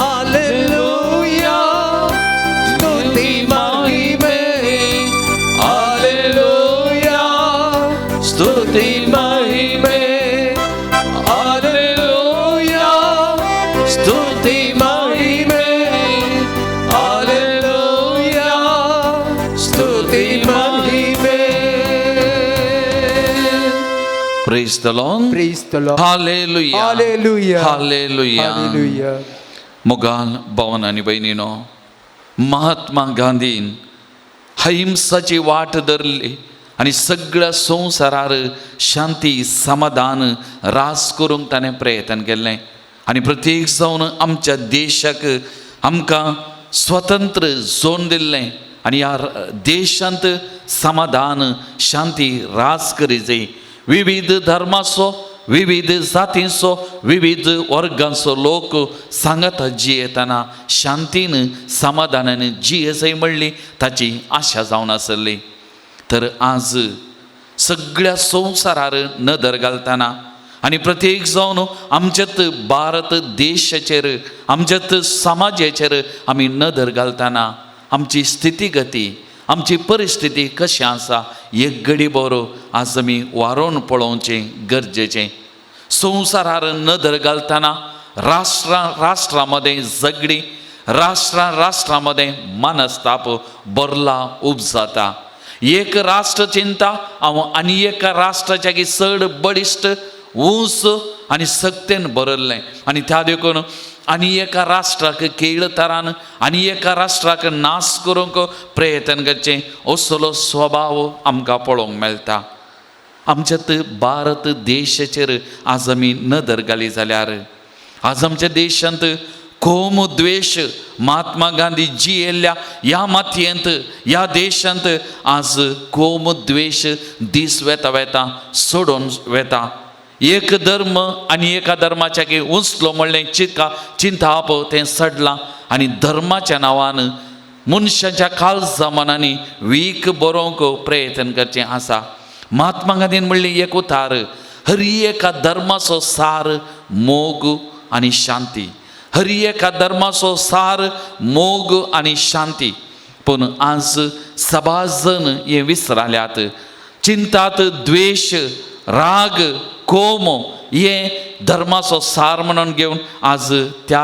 ಹಲ್ಲೆಲೂಯಾ ಸ್ತುತಿ ಮಹಿಮೆ, ಹಲ್ಲೆಲೂಯಾ ಸ್ತುತಿ ಮಹಿಮೆ, ಹಲ್ಲೆಲೂಯಾ ಸ್ತುತಿ ಮಹಿಮೆ, ಹಲ್ಲೆಲೂಯಾ ಸ್ತುತಿ ಮಹಿಮೆ. Praise the Lord. Praise the Lord. Hallelujah. Hallelujah. Hallelujah. Hallelujah. मुगाल भावन आनी भयणीनो, महात्मा गांधीन अहिंसाची वाट धरली आनी सगळ्या संवसारार शांती समाधान रास करूंक ताणें प्रयत्न केल्लें. आनी प्रत्येक जावन आमच्या देशाक आमकां स्वतंत्र जोन दिल्लें आनी ह्या देशांत समाधान शांती रास करीत. विविध धर्माचो, विविध जातींचो, विविध वर्गांचो लोक सांगात जियेतना शांतीन समाधानान जिये म्हणली ताची आशा जावन आसली. तर आज सगळ्या संवसारार नदर घालतना आनी प्रत्येक जावन आमच्यात भारत देशाचेर आमच्यात समाजाचेर आमी नदर घालतना आमची स्थितीगती आमची परिस्थिती कशी आसा एक घडी बरो आज आमी वारोवन पळोवचें गरजेचें. संवसारार नदर घालतना राष्ट्रांमध्ये झगडी, राष्ट्रांमध्ये मनस्ताप बरला उपजाता. एक राष्ट्र चिंता हांव आनी एका राष्ट्राच्या चड बळिश्ट ऊंच आनी सक्तेन बरयल्लें आनी त्या देखून आनी एका राष्ट्राक केळ तरान आनी एका राष्ट्राक नाश करूंक प्रयत्न करचें असलो स्वभाव आमकां पळोवंक मेळटा. आमच्यात भारत देशाचेर आज आमी नदर घाली जाल्यार आज आमच्या देशांत कोम द्वेश महात्मा गांधी जियेल्ल्या ह्या मातयेंत ह्या देशांत आज कोम द्वेश दीस वेता वेता सोडून वेता. एक धर्म आनी एका धर्माच्या की उंचलो म्हणलें चिंताप तें सडलां आनी धर्माच्या नांवान मनशाच्या काळजा मनांनी वीक बरोवंक प्रयत्न करचें आसा. महात्मा गांधीन म्हणलें एक उतार, हर एका धर्माचो सार मोग आनी शांती, हर एका धर्माचो सार मोग आनी शांती. पूण आज सभाज जन हे विसराल्यात. चिंतात द्वेश राग कोम हे धर्माचो सार म्हणून घेवन आज त्या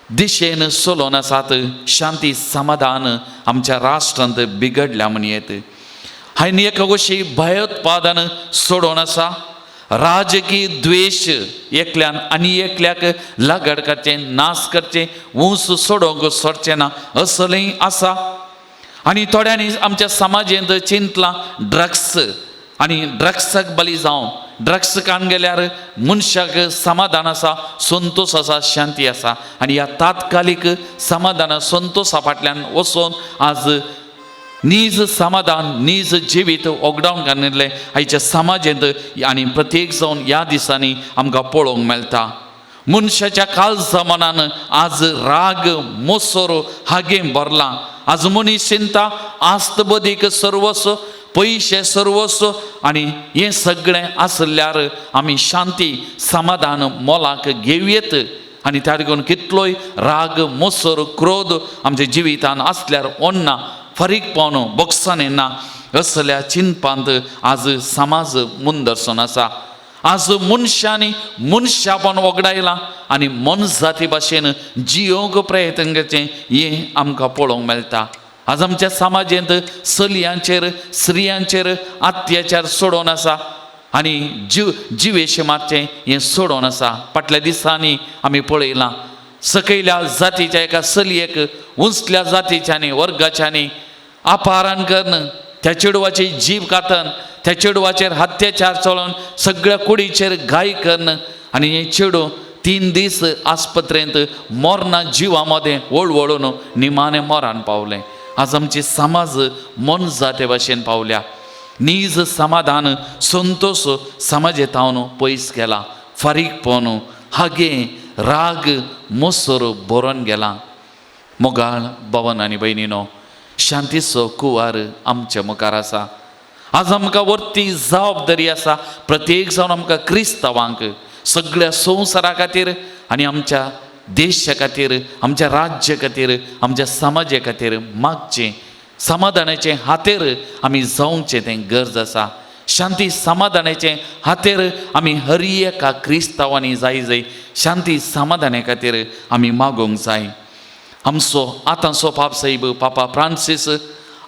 दिशेन चलोवन आसात. शांती समाधान आमच्या राष्ट्रांत बिगडल्या म्हणयेत. हांवें एक अशी भयोत्पादन सोडून आसा. राजकीय द्वेश एकल्यान आनी एकल्याक लागड करचें नाश करचें ऊंच सोडोवंक सोडचें ना असलेंय आसा. आनी थोड्यांनी आमच्या समाजेंत चिंतलां ड्रग्स आनी ड्रग्साक बली जावन ड्रग्स खावन गेल्यार मनशाक समाधान आसा, संतोष आसा, शांती आसा. आनी ह्या तात्कालीक समाधान संतोषा फाटल्यान वचून आज नीज समाधान नीज जिवीत ओगडावन घालिल्लें आयच्या समाजेंत आनी प्रत्येक जावन ह्या दिसांनी आमकां पळोवंक मेळटा. मनशाच्या काळजा मनान आज राग मोसोर हागें भरला. आज मनीस चिंता आस्त बदीक सर्वस्व पयशे सर्वस्व आनी हें सगळें आसल्यार आमी शांती समाधान मोलाक घेवयेत. आनी त्या देखून कितलोय राग मोसोर क्रोध आमच्या जिवितान आसल्यार ओन्ना फरीकपण बोगसान येना असल्या चिंतपांत आज समाज मुंदरसून आसा. आज मनशांनी मनशापण वगडायलां आनी मन जाती भाशेन जियोंक प्रयत्न करचें हें आमकां पळोवंक मेळटा. आज आमच्या समाजांत चलयांचेर स्त्रियांचेर अत्याचार सोडून आसा आनी जिवेशे मारचें हें सोडून आसा. फाटल्या दिसांनी आमी पळयलां सकयल्या जातीच्या एका चलयेक उंचल्या जातीच्यांनी वर्गाच्यांनी अपहरण करून त्या चेडवाची जीव कातन त्या चेडवाचेर अत्याचार चलोवन सगळ्या कुडीचेर घाय करून आनी हें चेडूं 3 दीस आस्पत्रेंत मोरना जिवा मदें वळवळून निमाणें मोरान पावलें. आज आमची समाज मन जाते भाशेन पावल्या. नीज समाधान संतोष समाजेतावन पयस गेला. फारीकपण हागे राग मोसोर बरोवन गेला. मोगाळ भवन आनी भयणीनो, शांतीचो कुंवार आमच्या मुखार आसा. आज आमकां वर्ती जबाबदारी आसा प्रत्येक जावन आमकां क्रिस्तांवांक सगळ्या संवसारा खातीर आनी आमच्या देशा खातीर, आमच्या राज्या खातीर, आमच्या समाजा खातीर मागचें समाधानाचें हातेर आमी जावचें तें गरज आसा. शांती समाधानाचें हातेर आमी हर एका क्रिस्तांवांनी जाय शांती समाधाना खातीर आमी मागोवंक जाय. आमचो आतांचो पाप साहेब पापा फ्रांसीस,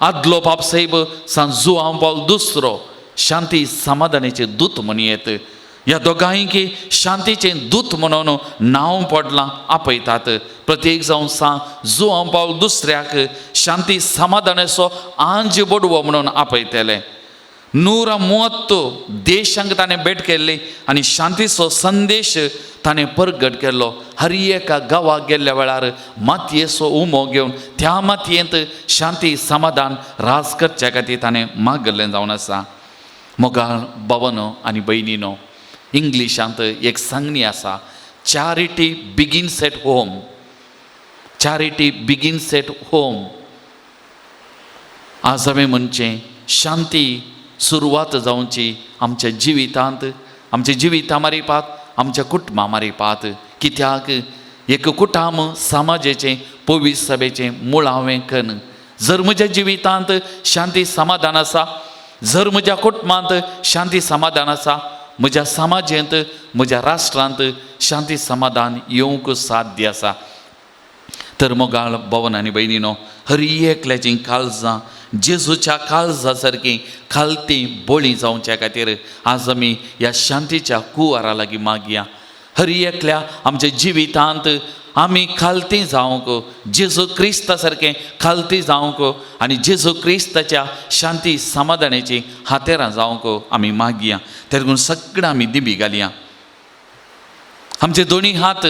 आदलो पाप साहेब सांत जुआंव पौल दुसरो शांती समाधानाचे दूत म्हणयेत. ह्या दोगांयकी शांतीचें दूत म्हणून नांव पडलां आपयतात. प्रत्येक जावन सांत जुआंव पौल दुसऱ्याक शांती समाधानाचो आंज बडवो म्हणून आपयतले. 130 देशांक ताणें भेट केल्ली आनी शांतीचो संदेश ताणें परगट केल्लो. हर एका गांवाक गेल्ल्या वेळार मातयेचो उमो घेवन त्या मातयेंत शांती समाधान राज करच्या खातीर ताणें मागलें जावन आसा. मोगाळ भावनो आनी भयणीनो, इंग्लिशांत एक सांगणी आसा, charity begins at home. Charity begins at home. आज हांवें म्हणचें शांती सुरवात जावची आमच्या जिवितांत, आमच्या जिविता मारिपात, आमच्या कुटुंबा मारिपात. कित्याक एक कुटुंब समाजाचें पवित्र सभेचें मुळावें कण. जर म्हज्या जिवितांत शांती समाधान आसा, जर म्हज्या कुटुंबांत शांती समाधान आसा, म्हज्या समाजांत, म्हज्या राष्ट्रांत शांती समाधान येवंक साध्य आसा. तर मोगाळ भवन आनी भयणीनो, हर एकल्याचीं काळजां जेजूच्या काळजा सारकीं खालती बोळी जावच्या खातीर आज आमी ह्या शांतीच्या कुंवारा लागीं मागया. हर एकल्या आमच्या जिवितांत आमी खालती जावंक, जेजू क्रिस्ता सारकें खालती जावंक आनी जेजू क्रिस्ताच्या शांती समाधानाची हातेरां जावंक आमी मागया. तें लागून सगळें आमी दिबी घालया. आमचे दोनी हात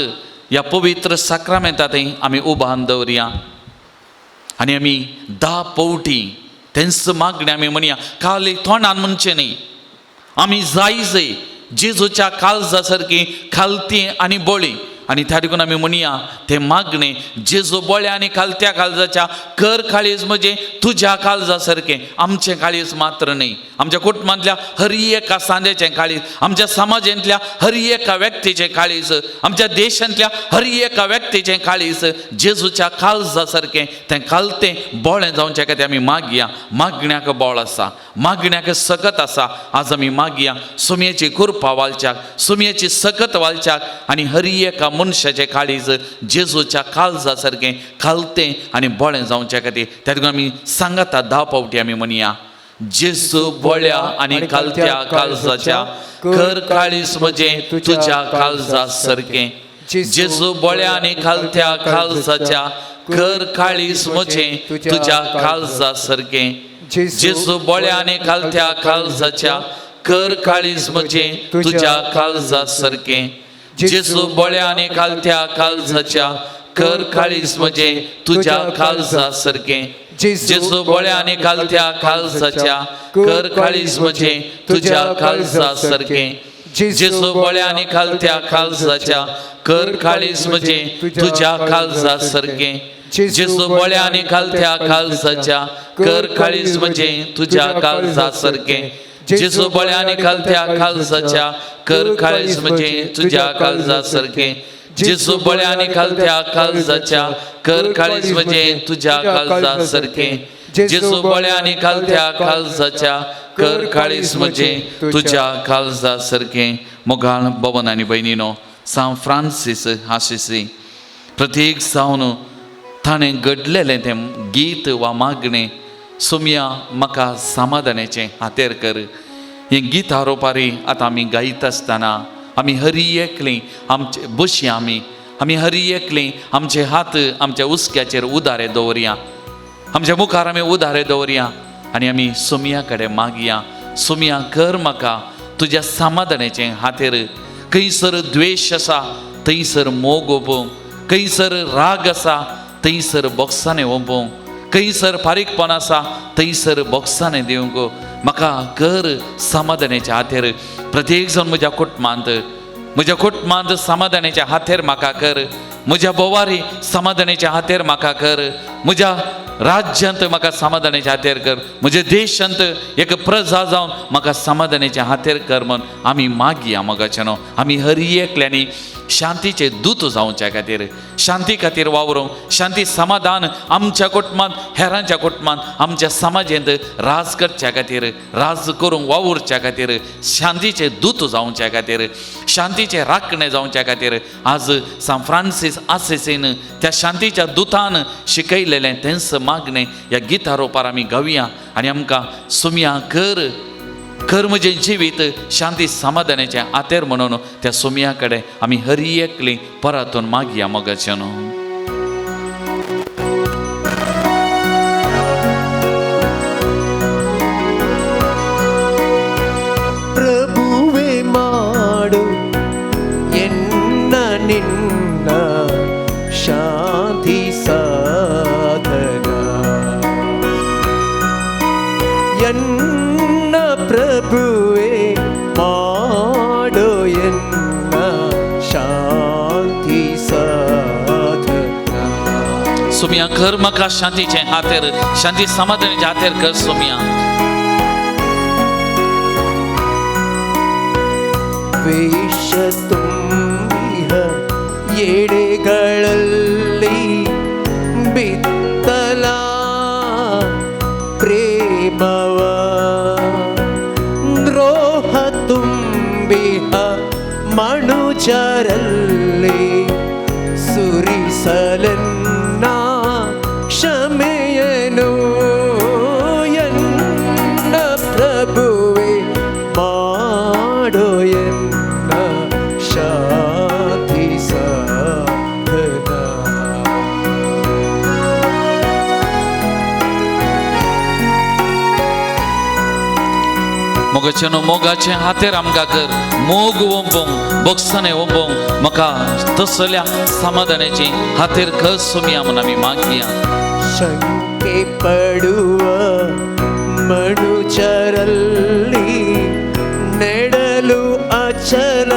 ह्या पवित्र साक्रामेंतांतय आमी उबारून दवरया आनी आमी 10 पावटी तेंच मागणें आमी म्हणया. खाली तोंडान म्हणचें न्ही, आमी जाय जेजूच्या काळजा सारकीं खालती आनी बोळी. आनी त्या देखून आमी म्हणया तें मागणें, जेजू बोळ्या आनी खालत्या काळजाच्या कर काळीज म्हणजे तुज्या काळजा सारकें. आमचें काळीज मात्र न्ही, आमच्या कुटुंबांतल्या हर एका सांद्याचें काळीज, आमच्या समाजांतल्या हर एका व्यक्तीचें काळीज, आमच्या देशांतल्या हर एका व्यक्तीचें काळीज जेजूच्या काळजा सारकें तें खालतें बोळें जावचें खातीर आमी मागया. मागण्याक बोळ आसा, मागण्याक सकत आसा. आज आमी मागया सुमयेची कृपा वालच्याक, सुमयेची सकत वालच्याक आनी हर एका मनशाचें काळीज जेजूच्या काळजा सारकें खालतें आनी बोळें जावचें खातीर. त्या देखून आमी सांगाता 10 पावटी आमी म्हणया. जेजू बोळ्या आनी खालत्या काळजाच्या कर काळीज म्हजें तुज्या काळजा सारकें. जेजू बोळ्या आनी खालत्या काळजाच्या कर काळीज म्हजें तुज्या काळजा सारकें. जेजू बोळ्या आनी खालत्या काळजाच्या कर काळीज म्हजें तुज्या काळजा सारकें. जेजू बोळ्या आनी खालत्या काळजाच्या कर काळीज म्हजें तुज्या काळजा सारकें. जेजू बोळ्या आनी खालत्या काळजाच्या कर काळीज म्हजें तुज्या काळजा सारकें. जेजू बोळ्या आनी खालत्या काळजाच्या कर काळीज म्हजें तुज्या काळजा सारकें. जेजू बोळ्या आनी खालत्या काळजाच्या कर काळीज म्हजें तुज्या काळजा सारकें. जेजू बोळ्या आनी खालत्या काळजाच्या कर काळीज म्हजें तुज्या काळजा सारकें. जेजू बोळ्या आनी खालत्या काळजाच्या कर काळीज म्हजें तुज्या काळजा सारकें. जेजू बोळ्या आनी खालत्या काळजाच्या कर काळीज म्हजें तुज्या काळजा सारकें. मोगाळ भवन आनी भयणीनो, सांत फ्रांसीस हाशिसी प्रत्येक जावन ताणें घडलेलें तें गीत वा मागणें सोम्या म्हाका समाधानाचें हातेर कर. हें गीत आरोपारी आतां आमी गायत आसतना आमी हरी एकलीं आमचे बशी आमी हरी एकलीं आमचे हात आमच्या उस्क्याचेर उदारे दवरया, आमच्या मुखार आमी उदारे दवरया आनी आमी सोम्या कडेन मागया. सोम्या कर म्हाका तुज्या समाधानाचें हातेर. खंयसर द्वेश आसा थंयसर मोग ओपोवंक, खंयसर राग आसा थंयसर बोगसाणें ओपोवंक, खंयसर फारीकपण आसा थंयसर बोगसाणें दिवंक म्हाका कर समाधानाच्या हातेर. प्रत्येक जण म्हज्या कुटुंबांत समाधानाच्या हातेर म्हाका कर. म्हज्या बोवारी समाधानाच्या हातेर म्हाका कर. म्हज्या राज्यांत म्हाका समाधानाच्या हातेर कर. म्हज्या देशांत एक प्रजा जावन म्हाका समाधानाच्या हातेर कर म्हूण आमी मागया. मोगाचेनो आमी हरी एकल्यांनी शांतीचे दूत जावच्या खातीर, शांती खातीर वावरूंक, शांती समाधान आमच्या कुटुंबांत, हेरांच्या कुटुंबांत, आमच्या समाजांत राज करच्या खातीर, राज करूंक वावुरच्या खातीर, शांतीचे दूत जावच्या खातीर, शांतीचे राखणे जावच्या खातीर आज सान फ्रांसीस आसेसीन त्या शांतीच्या दुतान शिकयलेलें तेंच मागणें ह्या गिता रोपार आमी गावया आनी आमकां सोम्या कर म्हजें जिवीत शांती समाधानाचें हातेर म्हणून त्या सोम्या कडेन आमी हरी एकलीं परतून मागया. मोगाचेनो ಪ್ರಭುವೆ ಮಾಡು ಎನ್ನ ನಿನ್ನ ಶಾಂತಿ ಸಾಧನ, ಎನ್ನ ಪ್ರಭುವೆ ಮಾಡು ಎನ್ನ ಶಾಂತಿ ಸಾಧನ. सोम्या कर म्हाका शांतीचें हातेर, शांती समाधानाच्या हातेर कर सोम्या. ದ್ವೇಷ ತುಂಬಿಹ ಎಡೆಗಳಲ್ಲಿ ಬಿತ್ತಲ ಪ್ರೇಮವ, ದ್ರೋಹ ತುಂಬಿಹ ಮನುಜರಲ್ಲಿ ಸುರಿಸಲೆನ್ನ ಕ್ಷಮೆಯನು. ಎನ್ನ ಪ್ರಭುವೆ ಮಾಡೋ ಎನ್ನ ಶಾಂತಿ ಸಾಧನ. मोगाचेनो मोगाचें हातेर आमकां कर. मोग ओंपोवंक, बोगसाणें ओंपोवंक म्हाका तसल्या समाधानाची हातेर कर सोम्या म्हूण आमी मागया. ಶಂಕೆ ಪಡುವ ಮನುಜರಲ್ಲಿ ನೆಡಲು ಅಚಲ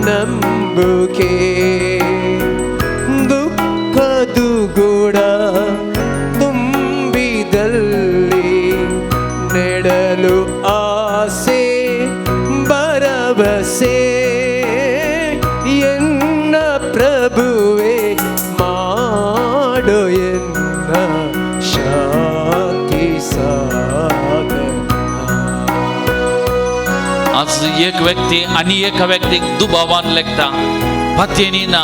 ನಂಬುಕೆ, ದುಃಖದು ಗುಡ ತುಂಬಿದಲ್ಲಿ ನೆಡಲು ಆಸೆ ಭರವಸೆ. ಎನ್ನ ಪ್ರಭುವೆ ಮಾಡೋ ಎನ್ನ ಶಾಂತಿ ಸಾಧನ. आज एक व्यक्ती आनी एका व्यक्तीक दुबावान लेखता, पातयेनी ना.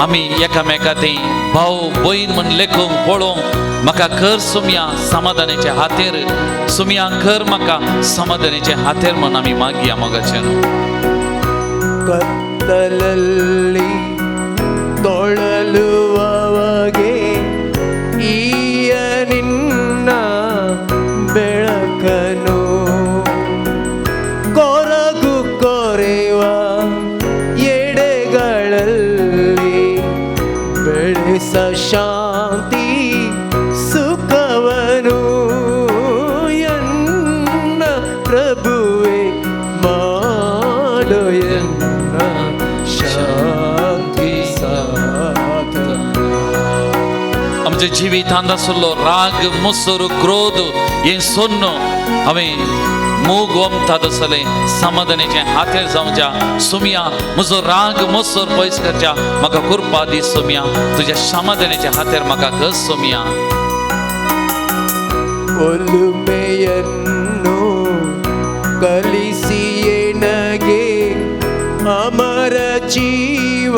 आमी एकामेका थंय भाव भयण म्हण लेखूंक पळोवंक म्हाका कर सोम्या समाधानाच्या हातेर. सोम्या कर म्हाका समाधानाच्या हातेर म्हूण आमी मागया. मोगाचेनो ಕತ್ತಲಲ್ಲಿ ತೊಳಲುವವಗೆ ಈಯ ನಿನ್ನ ಬೆಳಕನು, ಕೊರಗು ಕೊರೆವ ಎಡೆಗಳಲ್ಲಿ ಬೆಳೆಸ ಶಾಂತಿ ಸುಖವನು. ಎನ್ನ ಪ್ರಭುವೆ ಮಾಡೋ ಎನ್ನ ಶಾಂತಿ ಸಾಧನ. आमच्या जिवितांत आसलो राग, मोसोर, क्रोध हें सोन्न हांवें मोग ओंपता तसलें समाधानाचें हातेर जावच्या. सोम्या म्हजो राग मोसोर पयस करच्या म्हाका कृपा दी सोम्या. तुज्या समाधानाच्या हातेर म्हाका कर सोम्या. ಒಲುಮೆಯನ್ನು ಕಲಿಸಿ ಎನಗೆ ಅಮರ ಜೀವ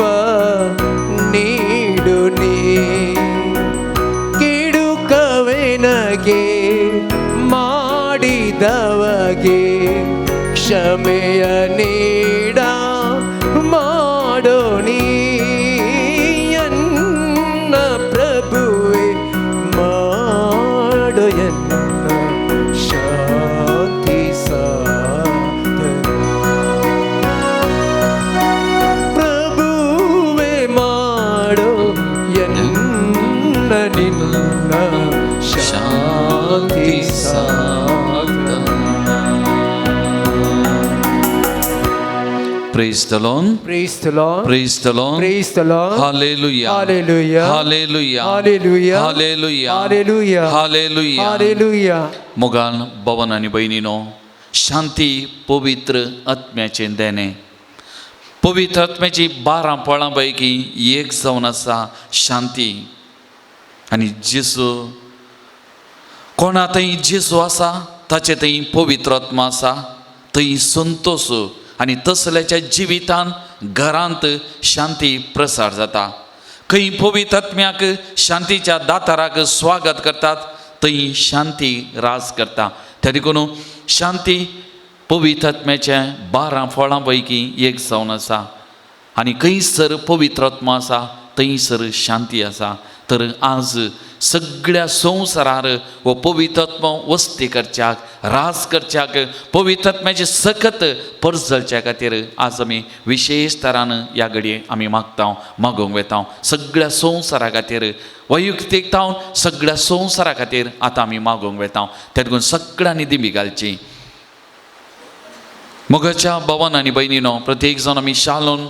ನೀಡು ನೀ. निन्न शांती साधना. Praise the Lord. Praise the Lord. Praise the Lord. Praise the Lord. Hallelujah. Hallelujah. Hallelujah. Hallelujah. Hallelujah. Hallelujah. Hallelujah. Hallelujah. मोगान भवन आणि बहिणीनो, शांती पवित्र आत्म्याचे देणे. पवित्र आत्म्याची 12 फळांपैकी एक जावन आसा शांती. आनी जेसू कोणा थंय जेसू आसा ताचे थंय पवित्र आत्मा आसा, थंय संतोष आनी तसल्याच्या जिवितान घरांत शांती प्रसार जाता. खंय पवित्र आत्म्याक शांतीच्या दाताराक स्वागत करतात, थंय शांती राज करता. त्या देखून शांती पवित्र आत्म्याच्या 12 फळांपैकी एक जावन आसा. आनी खंयसर पवित्र आत्मा आसा थंयसर शांती आसा. तर आज सगळ्या संवसारार हो पवित्र आत्मा वस्ती करच्याक, राज करच्याक, पवित्र आत्म्याचे सखत परजळच्या खातीर आज आमी विशेष तरान ह्या घडये आमी मागोवंक वेता. सगळ्या संवसारा खातीर वैयक्तीक जावन सगळ्या संवसारा खातीर आतां आमी मागोवंक वेता. त्या देखून सगळ्यांनी दिमी घालची. मोगाच्या भावान आनी भयणीनो, प्रत्येक जाण आमी शालोम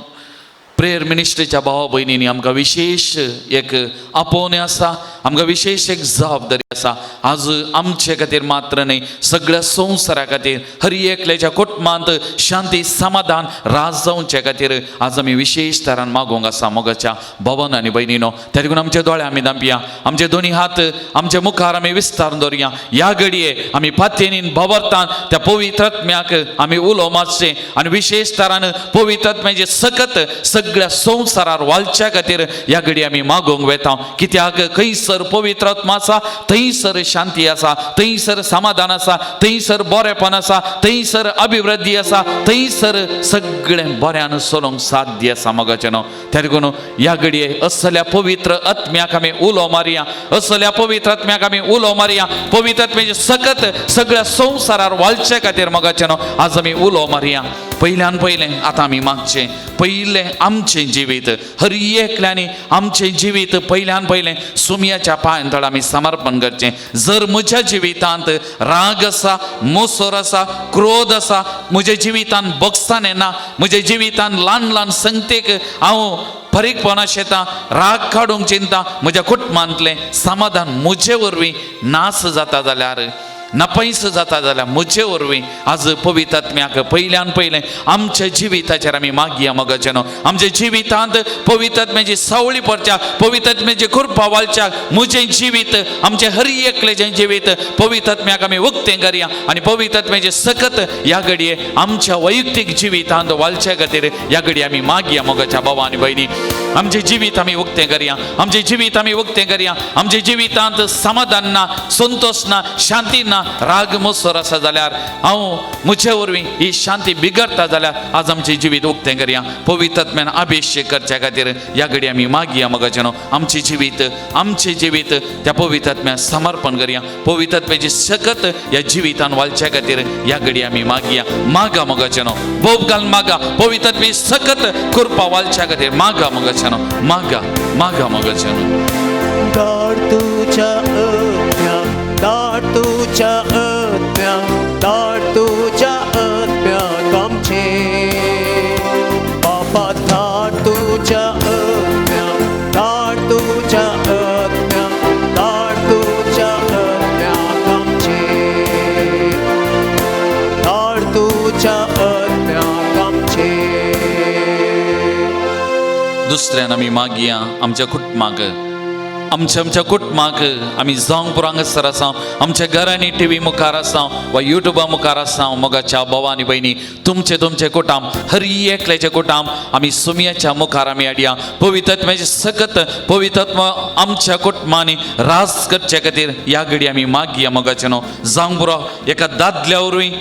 प्रेयर मिनिस्ट्रीच्या भावा भयणींनी आमकां विशेष एक आपोवणें आसा, आमकां विशेष एक जबाबदारी आसा. आज आमचे खातीर मात्र न्हय, सगळ्या संवसारा खातीर, हर एकल्याच्या कुटुंबांत शांती समाधान राज जावचे खातीर आज आमी विशेष तरान मागोवंक आसा. मोगाच्या भावान आनी भयणीनो, त्या देखून आमचे दोळे आमी धांपया, आमचे दोनी हात आमच्या मुखार आमी विस्तारून दवरया. ह्या घडये आमी पातयेनीन भोंवरतात त्या पवित्र आत्म्याक आमी उलो मारचें आनी विशेष तरान पवित्र आत्म्याचे सकत सगळ्या संवसारार वालच्या खातीर ह्या घडी आमी मागोवंक वेता. कित्याक खंयसर पवित्र आत्मा आसा थंयसर शांती आसा, थंयसर समाधान आसा, थंयसर बरेपण आसा, थंयसर अभिवृद्धी आसा, थंयसर सगळें बऱ्यान चलोवंक साध्य आसा. मोगाचें न्हू, त्या देखून ह्या घडये असल्या पवित्र आत्म्याक आमी उलो मारया, असल्या पवित्र आत्म्याक आमी उलो मारया. पवित्र आत्म्याचे सकत सगळ्या संवसारार वालच्या खातीर मोगाचें न्हू आज आमी उलो मारया. पयल्यान पयलें आतां आमी मागचें, पयलें आमचें जिवीत, हर एकल्यानी आमचें जिवीत पयल्यान पयलें सुमयाच्या पांयां तळ आमी समर्पण करचें. जर म्हज्या जिवितांत राग आसा, मोसोर आसा, क्रोध आसा, म्हज्या जिवितांत बगसाण येना, म्हज्या जिवितांत ल्हान ल्हान संगतेक हांव फरीकपणा शेतां, राग काडूंक चिंता, म्हज्या कुटुंबांतलें समाधान म्हजे वरवीं नास जाता जाल्यार, नपैस जाता जाल्यार म्हजे वरवीं आज पवित्र आत्म्याक पयल्यान पयलें आमच्या जिविताचेर आमी मागया. मोगाचें न्हू, आमच्या जिवितांत पवित्र आत्म्याची सावळी पडच्या, पवित्र आत्म्याची कृपा वालच्या. म्हजें जिवीत, आमचें हर एकलेचें जिवीत पवित्र आत्म्याक आमी उक्तें करया आनी पवित्र आत्म्याचे सकत ह्या घडये आमच्या वैयक्तीक जिवितांत वालच्या खातीर ह्या घडये आमी मागया. मोगाच्या भावा आनी भयणी, आमचें जिवीत आमी उक्तें करया, आमचें जिवीत आमी उक्तें करया. आमच्या जिवितांत समाधान ना, संतोष ना, शांती ना, राग मोसोर आसा जाल्यार, हांव म्हजे वरवीं ही शांती बिगडटा जाल्यार आज आमचें जिवीत उक्तें करया. पवित्र आत्म्यान अभिषेक करच्या खातीर ह्या घडये आमी मागया. मोगाचें न्हू, आमचें जिवीत त्या पवित्र आत्म्याक समर्पण करया. पवित्र आत्म्याची सकत ह्या जिवितान वालच्या खातीर ह्या घडये आमी मागया. मागा मोगाचें न्हू, भोव घालून मागा, पवित्र आत्म्याची सकत कृपा वालच्या खातीर मागा. मोगाचें न्हू, मागा मोगाचें न्हू. दाट तुझ्या आत्म्याक, दाट तुझ्या आत्म्याक, दाट तुझ्या आत्म्याक आमचे बापा. दाट तुझ्या आत्म्याक, दाट तुझ्या आत्म्याक, दाट तुझ्या आत्म्याक आमचे, दाट तुझ्या आत्म्याक आमचे. दुसऱ्यान आमी मागया आमच्या कुटुंबाक, आमच्या कुटुंबाक आमी जावंक पुरांगसर आसा, आमच्या घरांनी टीव्ही मुखार आसा वा युट्यूबा मुखार आसा. मोगाच्या भावा आनी भयणी, तुमचे कुटुंब, हर एकल्याचें कुटुंब आमी सुमयाच्या मुखार आमी हाडया. पवित्र आत्म्याचे सकत पवित्र आत्मा आमच्या कुटुंबांनी राज करचे खातीर ह्या घडी आमी मागया. मोगाचें न्हू, जावंक पुरो एका दादल्या वरवीं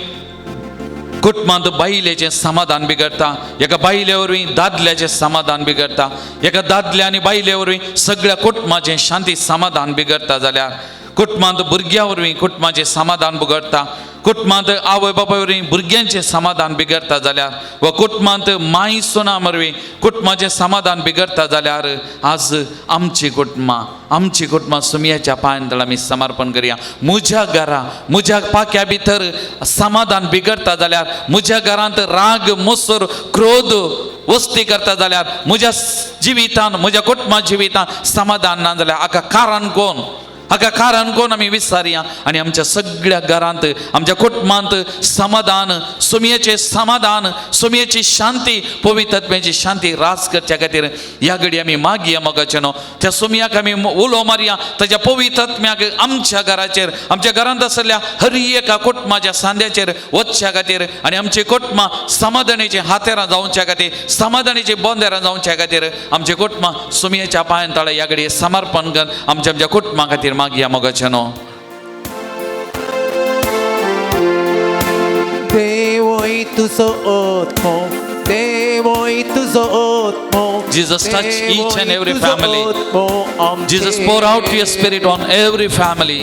कुटुंबांत बायलेचें समाधान बिगडटा, एका बायले वरवीं दादल्याचें समाधान बिगडटा, एका दादल्या आनी बायले वरवीं सगळ्या कुटुंबाचें शांती समाधान बिगडटा जाल्यार, कुटुंबांत भुरग्यां वरवीं कुटुंबाचें समाधान बिगडटा, कुटुंबांत आवय बापाय वरवीं भुरग्यांचें समाधान बिगडता जाल्यार वा कुटुंबांत माई सोना वरवीं कुटुंबाचें समाधान बिगडता जाल्यार आज आमची कुटुंबां सुमयाच्या पांयां तळ आमी समर्पण करया. म्हज्या घरा म्हज्या पाक्या भितर समाधान बिगडता जाल्यार, म्हज्या घरांत राग मोसोर क्रोध वस्ती करता जाल्यार, म्हज्या जिवितान म्हज्या कुटुंबा जिवितान समाधान ना जाल्यार हाका कारण कोण आमी विचारया. आनी आमच्या सगळ्या घरांत आमच्या कुटुंबांत समाधान, सुमयेची शांती, पवित्रत्वाची शांती रास करच्या खातीर ह्या घडी आमी मागया मोगाचे न्हू. त्या सुमयाक आमी उलो मारया, ताच्या पवित्रत्म्याक आमच्या घराचेर, आमच्या घरांत आसलेल्या हर एका कुटुंबाच्या सांद्याचेर वचच्या खातीर आनी आमची कुटुंबां समाधानाची हातेरां जावच्या खातीर, समाधानाची बोंदेरां जावच्या खातीर आमचे कुटुंबां सुमयेच्या पांयां तळ ह्या घडी समर्पण कर आमच्या कुटुंबां खातीर मागया मोगाचे न्हू. देवोय तुजो आत्मो, देवोय तुजो आत्मो. Jesus, touch each and every family. Jesus, pour out your spirit on every family.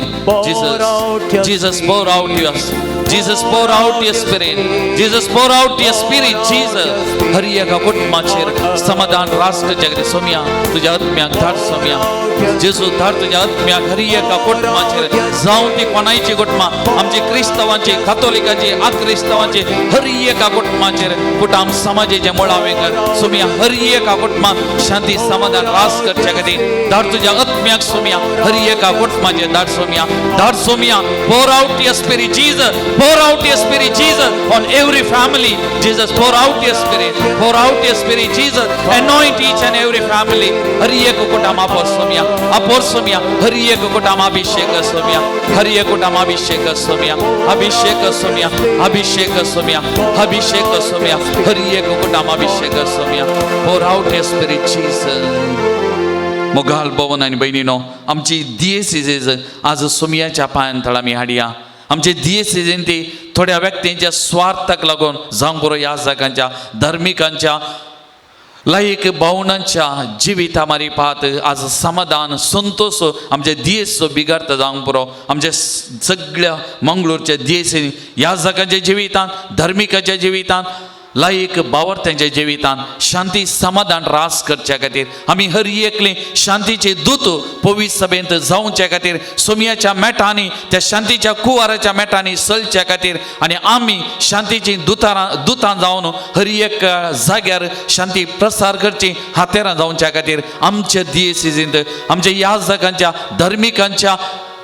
Jesus, pour out your spirit. Jesus, pour out your spirit. Jesus, हर एका कुटुंबाचेर समाधान राष्ट्र जगरे सोम्या तुझ्या आत्म्याक धाड सोम्या. जेजू धाड तुझ्या आत्म्याक हर एका कुटुंबाचेर जावं ती कोणायची कुटुंबां, आमची क्रिस्तवांची, कातोलिकाची, अक्रिस्तवांची हर एका कुटुंबाचेर कुटुंब समाजाचे मुळावे कर सोम्या. हर एका कुटुंबां शांती समाधान रास करच्या खातीर धाड तुझ्या आत्म्याक सोम्या. हर एका कुटुंबाचेर धाड Saumya. Pour out your spirit, Jesus. Pour out your spirit, Jesus, on every family. Jesus, pour out your spirit. Pour out your spirit, Jesus. Anoint each and every family. हर एक कुटुंब आपोर सोम्या. हर एक कुटुंब अभिषेक सोम्या. हर एक कुटुंब अभिषेक सोम्या. अभिषेक सोम्या. हर एक कुटुंब अभिषेक Saumya. Pour out your spirit, Jesus. मोगाल भवन आनी बहिणीनो, आमची दियेसीज आज सुमयाच्या पांयां तळ आमी हाडया. आमचे दियेसीजेन ती थोड्या व्यक्तींच्या स्वार्थाक लागून जावं बरो याजकांच्या, धर्मिकांच्या, लायक भावनांच्या जिविता मारी पाहत आज समाधान, संतोष आमच्या दियेसो बिगाडता जावंक पुरो. आमच्या सगळ्या मंगळूरच्या दियेसी याजकांच्या जिवितान, धर्मिकाच्या जिवितान, लायक बावर्त्यांच्या जिवितान शांती समाधान रास करच्या खातीर आमी हर एकले शांतीचे दूत पवित्र सभेंत जावच्या खातीर सुमयाच्या मेटांनी, त्या शांतीच्या कुवाराच्या मेटांनी चलच्या खातीर आनी आमी शांतीची दुतां जावन हर एक जाग्यार शांती प्रसार करची हातेरां जावच्या खातीर आमच्या दियेसीजींत आमच्या याजकांच्या, धर्मिकांच्या,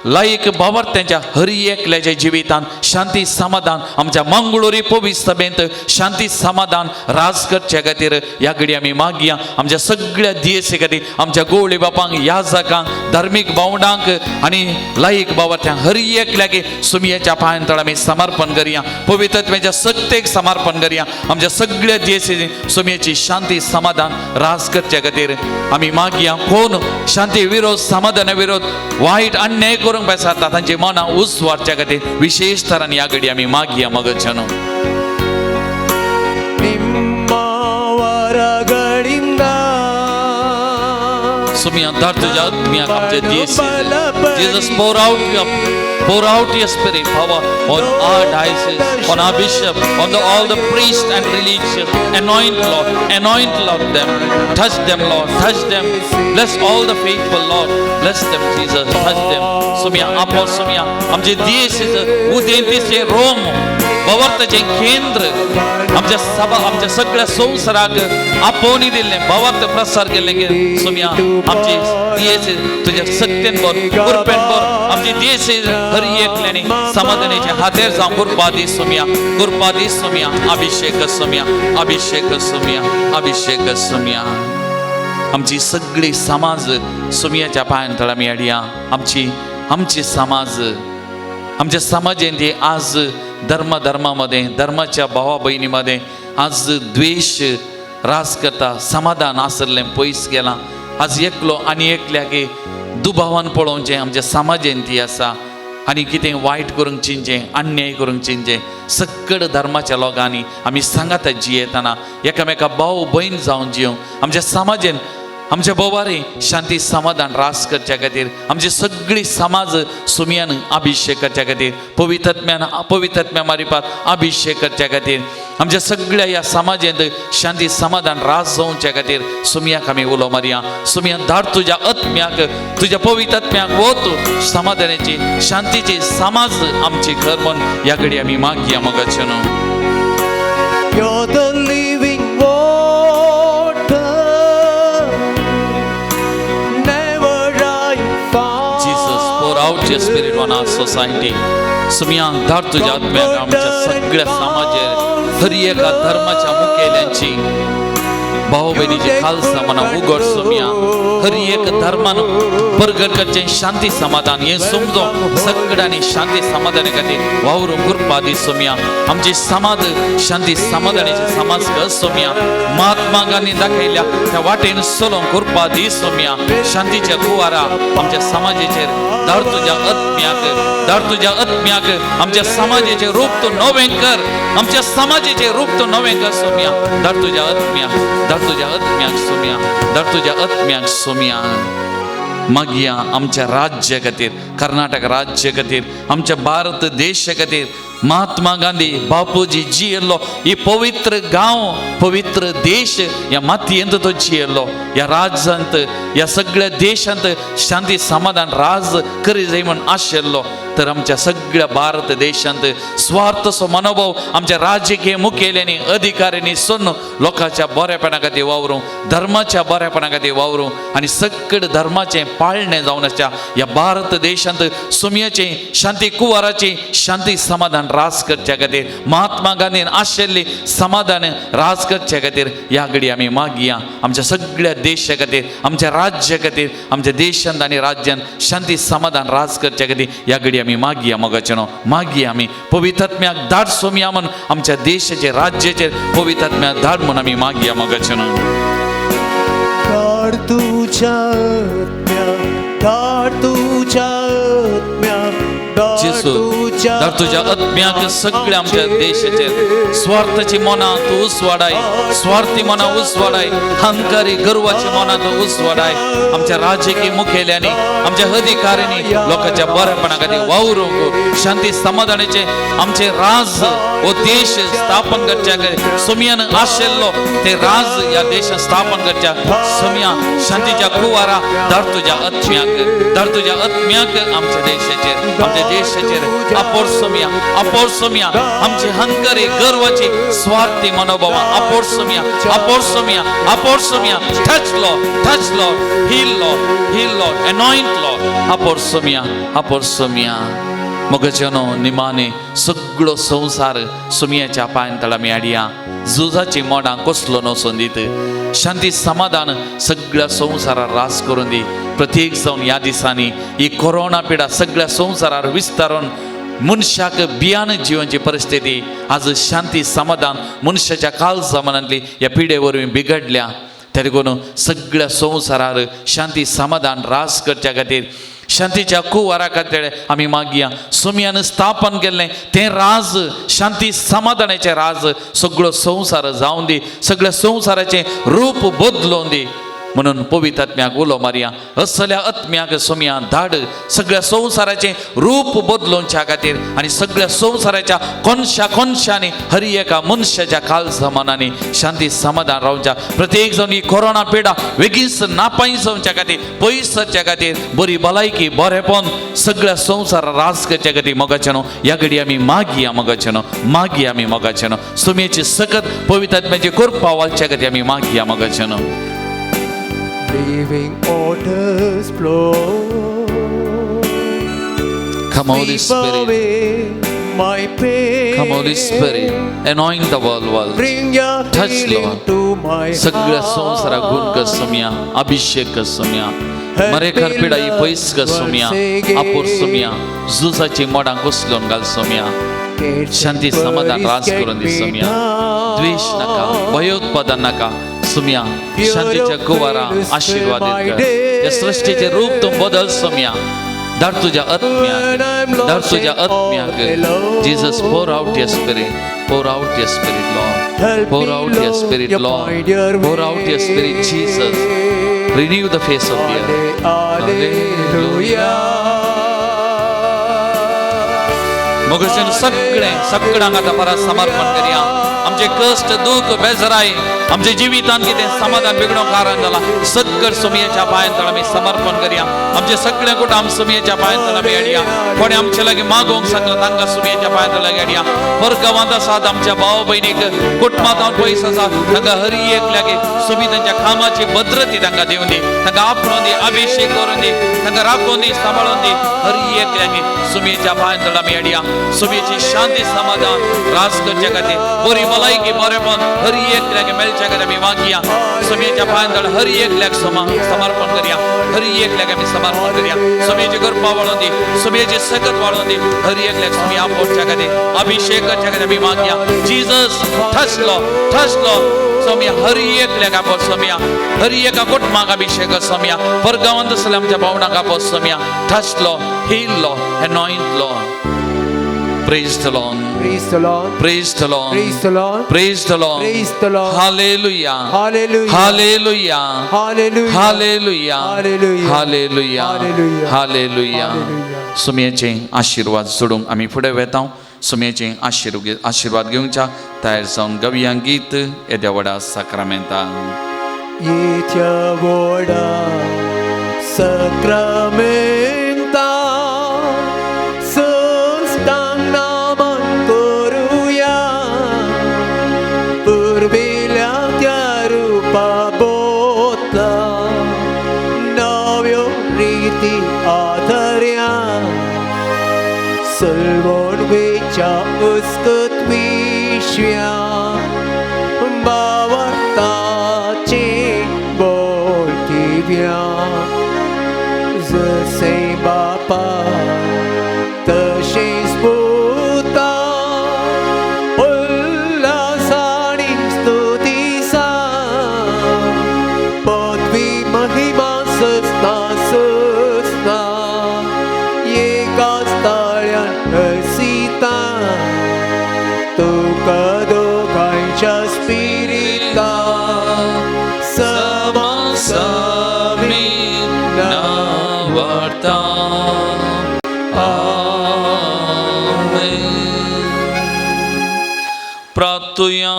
लायक बावर्त्यांच्या हर एकल्याच्या जिवितान शांती समाधान आमच्या मंगळुरी पवित्र सभेंत शांती समाधान राज करच्या खातीर ह्या घडी आमी मागया. आमच्या सगळ्या दियेसी खातीर आमच्या गोवळी बापांक, याजकांक, धार्मीक भावंडांक आनी लायक बावर्त्यांक हर एकल्याक सुमयाच्या पांयां तळ आमी समर्पण करया. पवित्रत्वाच्या सत्तेक समर्पण करया. आमच्या सगळ्या दियेसी सुमयाची शांती समाधान राज करच्या खातीर आमी मागया. कोण शांती विरोध, समाधाना विरोध, वायट अन्याय करूंक बेसारता तांची मनां उसवारच्या खातीर विशेष तरान ह्या घडी आमी मागया मोगाचे न्हू. सुमया धाड तुझ्या आत्म्याक आमचे दियेसी. Jesus, pour out your spirit power on our diocese, on our bishop, on all the priests and religious. Anoint Lord them. Touch them, Lord. Touch them. Bless all the faithful, Lord. Bless them, Jesus. Touch them. Somaiya आपोर Somaiya आमचे दियेसीच उदेंतीचे Rome भवार्थाचे केंद्र आमच्या सभा, आमच्या सगळ्या संवसाराक आपोवणी दिल्ले भवार्थ प्रसार केल्ले सुमया आमची दियेसी तुझ्या सत्तेन बोर, कृपेन बोर आमची दियेसी हर एकल्यानी समाधानाचे हातेर जावं कृपा दी सुमया. अभिषेक सुमया आमची सगळी समाज सुमयाच्या पांयां तळ आमी हाडया. आमची समाज, आमच्या समाजांत आज धर्मामध्ये, धर्माच्या भावा बहिणीमध्ये आज द्वेष रास करता, समाधान आसरलें पयस गेलां. आज एकलो आनी एकल्याक दुबावान पळोवचें आमच्या समाजांत आसा आनी कितें वायट करूंक चिंचें, अन्याय करूंक चिंचें. सगळ धर्माच्या लोकांनी आमी सांगात जियेतना एकामेका भाव भयण जावन जियोंक आमच्या समाजान आमच्या बोवारे शांती समाधान रास करच्या खातीर आमची सगळी समाज सुमयान अभिषेक करच्या खातीर पवित्रत्म्या मारिपात अभिषेक करच्या खातीर आमच्या सगळ्या ह्या समाजांत शांती समाधान रास जावच्या खातीर सुमयाक आमी उलो मारया. सुमया धाड तुज्या आत्म्याक, तुज्या पवित्रत्म्याक वत समाधानाची शांतीची समाज आमची कर म्हूण ह्या घडी आमी मागया मोगाचें न्हू. You're the living water, never I found. Jesus, pour out your spirit on our society. Somaiya धाड तुझ्या आत्म्याक आमच्या सगळ्या समाजात हर एका धर्माच्या मुखेल्यांची भाऊ बहिणीची खालसा मना उगड सुमया हर एक धर्मान परगट करचे शांती समाधान हे समजो सगळ्यांनी शांती समाधान खातीर वावरून कृपा दी सुमया. आमची समाज शांती समाधानाची समाज कर सुमया. महात्मा गांधी दाखयल्या त्या वाटेन चलोवंक कृपा दी सुमया. शांतीच्या कुवारा आमच्या समाजाचेर धाड तुज्या आत्म्याक, धाड तुज्या आत्म्याक आमच्या समाजाचे रूप तू नवें कर, आमच्या समाजाचे रूप तू नवें कर सुमया. धाड तुज्या आत्म्याक, धाड तुज्या आत्म्याक सुमया, धाड तुज्या आत्म्याक सुमया. मागया आमच्या राज्या खातीर, कर्नाटक राज्या खातीर, आमच्या भारत देशा खातीर महात्मा गांधी बापूजी जियेल्लो ही पवित्र गांव पवित्र देश या मातयेंत तो जियेल्लो. या राज्यांत या सगळ्या देशांत शांती समाधान राज करी जाय म्हण आशिल्लो. तर आमच्या सगळ्या भारत देशांत स्वार्थसो मनोभाव आमच्या राजकीय मुखेल्यांनी अधिकाऱ्यांनी सोन लोकांच्या बरेपणा खातीर वावरूं, धर्माच्या बरेपणा खातीर वावरूं आनी सगळे धर्माचें पाळणें जावन आसच्या ह्या भारत देशांत सुमयाचें शांती कुवाराचें शांती समाधान रास करच्या खातीर महात्मा गांधीन आशिल्ली समाधान रास करच्या खातीर ह्या घडी आमी मागया. आमच्या सगळ्या देशा खातीर, आमच्या राज्या खातीर, आमच्या देशांत आनी राज्यांत शांती समाधान रास करच्या खातीर ह्या घडी आमी मागया मोगाचें न्हू. मागया आमी पवित्रत्म्याक धाड सुमया म्हूण आमच्या देशाचे राज्याचेर पवित्रत्म्याक धाड म्हूण आमी मागया मोगाचें न्हू. धाड तुज्या आत्म्याक, धाड तुज्या आत्म्याक, धाड तुज्या आत्म्याक सगळ्या आमच्या देशाचेर स्वार्थाची मनां तूं उसवाडाय, स्वार्थी मनां उसवाडाय, अहंकारी गर्वाची मनां तूं उसवाडाय. आमच्या राजकीय मुखेल्यांनी, आमच्या अधिकाऱ्यांनी लोकांच्या बरेपणा खातीर वावरूंक शांती समाधानाचे आमचे राज हो देश स्थापन करच्या सुमयान आशिल्लो ते राज ह्या देशात स्थापन करच्या सुमया शांतीच्या कुवारा धाड तुज्या आत्म्याक, धाड तुज्या आत्म्याक आमच्या देशाचेर, आमच्या देशाचेर अपोर सुमया, अपोर सुमया आमची हंकारी गर्वाची स्वार्थी मनोभावा अपोर सुमया, अपोर सुमया, अपोर सुमया. Touch Lord, heal Lord, anoint Lord, अपोर सुमया, अपोर सुमया. मोगाचेनो निमाने सगळो संसार सुमयाच्या पांयतळा आमी हाडया. झुजाची मोडां कसलो नसोन दीत, शांती समाधान सगळ्या संवसारार रास करून दी. प्रत्येक जावन ह्या दिसांनी ही कोरोना पिडा सगळ्या संवसारार विस्तारून मनशाक भियान जिवनाची परिस्थिती आज शांती समाधान मनशाच्या काल जमान्यांतली ह्या पिडे वरवीं बिगडल्या. त्या देखून सगळ्या संवसारार शांती समाधान रास करच्या खातीर शांतीच्या कुवारा खातीर आमी मागया. सुमयान स्थापन केल्लें तें राज शांती समाधानाचें राज सगळो संवसार जावन दी, सगळ्या संवसाराचें रूप बदलोवन दी म्हणून पवित्र आत्म्याक उलो मारया. असल्या आत्म्याक सुमया धाड सगळ्या संवसाराचें रूप बदलोवच्या खातीर आनी सगळ्या संवसाराच्या कोनशांनी हर एका मनशाच्या काल जमान्यांनी शांती समाधान रावच्या. प्रत्येक जावन ही कोरोना पिडा बेगीन नापायस जावच्या खातीर, पयस सरच्या खातीर, बरी भलायकी बरेपण सगळ्या संवसारात रास करच्या खातीर मोगाचें न्हू. ह्या घडी आमी मागया मोगाचें न्हू, मागया आमी मोगाचें न्हू. सुमयेची सकत पवित्र आत्म्याची कृपा वालच्या खातीर आमी मागया मोगाचें न्हू. Living waters flow. Come Holy Sweep Spirit, away my pain. come Holy Spirit, anoint the world. Bring your Touch healing Lord. to my सगळ्या heart. संसारा गुण कर सुमया, अभिषेक कर सुमया, मरे पिडा ही पयस कर सुमया, अपोर सुमया, झुजाची मोडां घुसलोवन घाल सुमया. शांती समाधान रास करून दी सुमया. द्वेष नाका, भयोत्पादन नाका सुमया. शांतीच्या कुवारा आशीर्वादित कर. या सृष्टीचे रूप तू बदल सुमया. धाड तुज्या आत्म्याक, धाड तुज्या आत्म्याक. Jesus pour out your spirit, pour out your spirit Lord, pour out your spirit Lord, pour out your spirit Jesus. Renew the face of the earth. Hallelujah. मगरजन सगळ्यांक आतां परत समर्पण करया. आमचे कष्ट दुख बेजाराय आमचे जिवितांत कितें समाधान बिगडो कारण जाला सगळं सुमयेच्या पांयां तळ आमी समर्पण करया. आमचे सगळे कुटुंब सुमयेच्या पांयां तळ आमी हाडया. कोणे आमचे लागीं मागोवंक सांगला तांकां सुमयेच्या पांयां तळ हाडया. परगांवांत आसात आमच्या भाव भयणीक कुटुंबांत पयस आसात तांकां हर एक लागी सुमी तांच्या कामाची भद्रती तांकां दिवन दी. तांकां आपणून दी, अभिषेक करून दी, तांकां राखून दी, सांबाळून दी. हर एक लागी सुमयेच्या पांयां तळ आमी हाडया. सुमयेची शांती समाधान रास करचे खातीर बरी भलायकी बरेपण हर एक लागी मेळचे खातीर आमी मागया. सुमयेच्या पांयां तळ हर एक लाग समर्पण करया. हर एक लाग आमी समर्पण करया. सुमयेची कृपा वाडोवन दी, सुमयेची सकत वाडोवन दी. हर एक लाग सुमी आपोवच्या खातीर अभिषेक करच्या खातीर आमी मागया. जीसस ठसलो सोम्य हर एक लाग आपोव सोम्या. हर एका कुटुंबाक अभिषेक सोम्या. परगांवांत आसल्या आमच्या भावनाक आपोव सोम्या. ठसलो, heal anoint Lord. Praise the Lord. Praise the Lord. Praise the Lord. Praise the Lord. Praise the Lord. Praise the Lord. Hallelujah. Hallelujah. Hallelujah. Hallelujah. Hallelujah. Hallelujah. Hallelujah. Hallelujah. Hallelujah. Hallelujah. आशीर्वाद सोडूंक आमी फुडें वेतां. सुमयेचे आशीर्वाद घेवच्या तयार जावन गवया गीत येद्या व्हडा साक्रामेंता. येत्या व्हडा साक्रामेंता संस्थांक नामन करुया. पुर्विल्या त्या रुपा बोतला नव्यो रिती आधर्या. सलवणवेच्या उस्कत विश्व्या भावार्थाचे बोलकिव्या. जसे बापा तशेंच पुता उल्हासानी स्तुतीसा. पदवी महिमा सस्ता एकाच तळ्यान हसिता. तुका दोगांयच्या स्पिरिता समासमी नावार्ता. प्रार्थुया.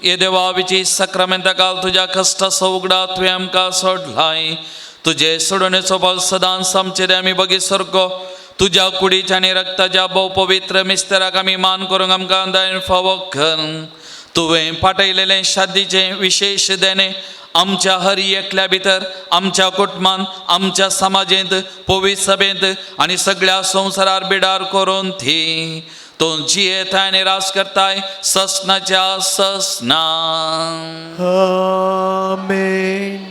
ये देवा विची साक्रामेंता काल तुझ्या कष्टा सवगडा तुवें आमकां सोडलाय. तुझे सोडण्याचो बल सदांच आमचेर आमी बगी सारको. तुझ्या कुडीच्या आनी रक्ताच्या भोव पवित्र मिस्तेराक आमी मान करूंक आमकां दायन फावो कर. तुवें पाठयलेलें शादीचें विशेष देणे आमच्या हर एकल्या भितर, आमच्या कुटुंबांत, आमच्या समाजेंत, पवित्र सभेंत आनी सगळ्या संवसारार बिडार करून ती. तो जियेताय आनी रास करताय ससनाच्या ससना. आमेन.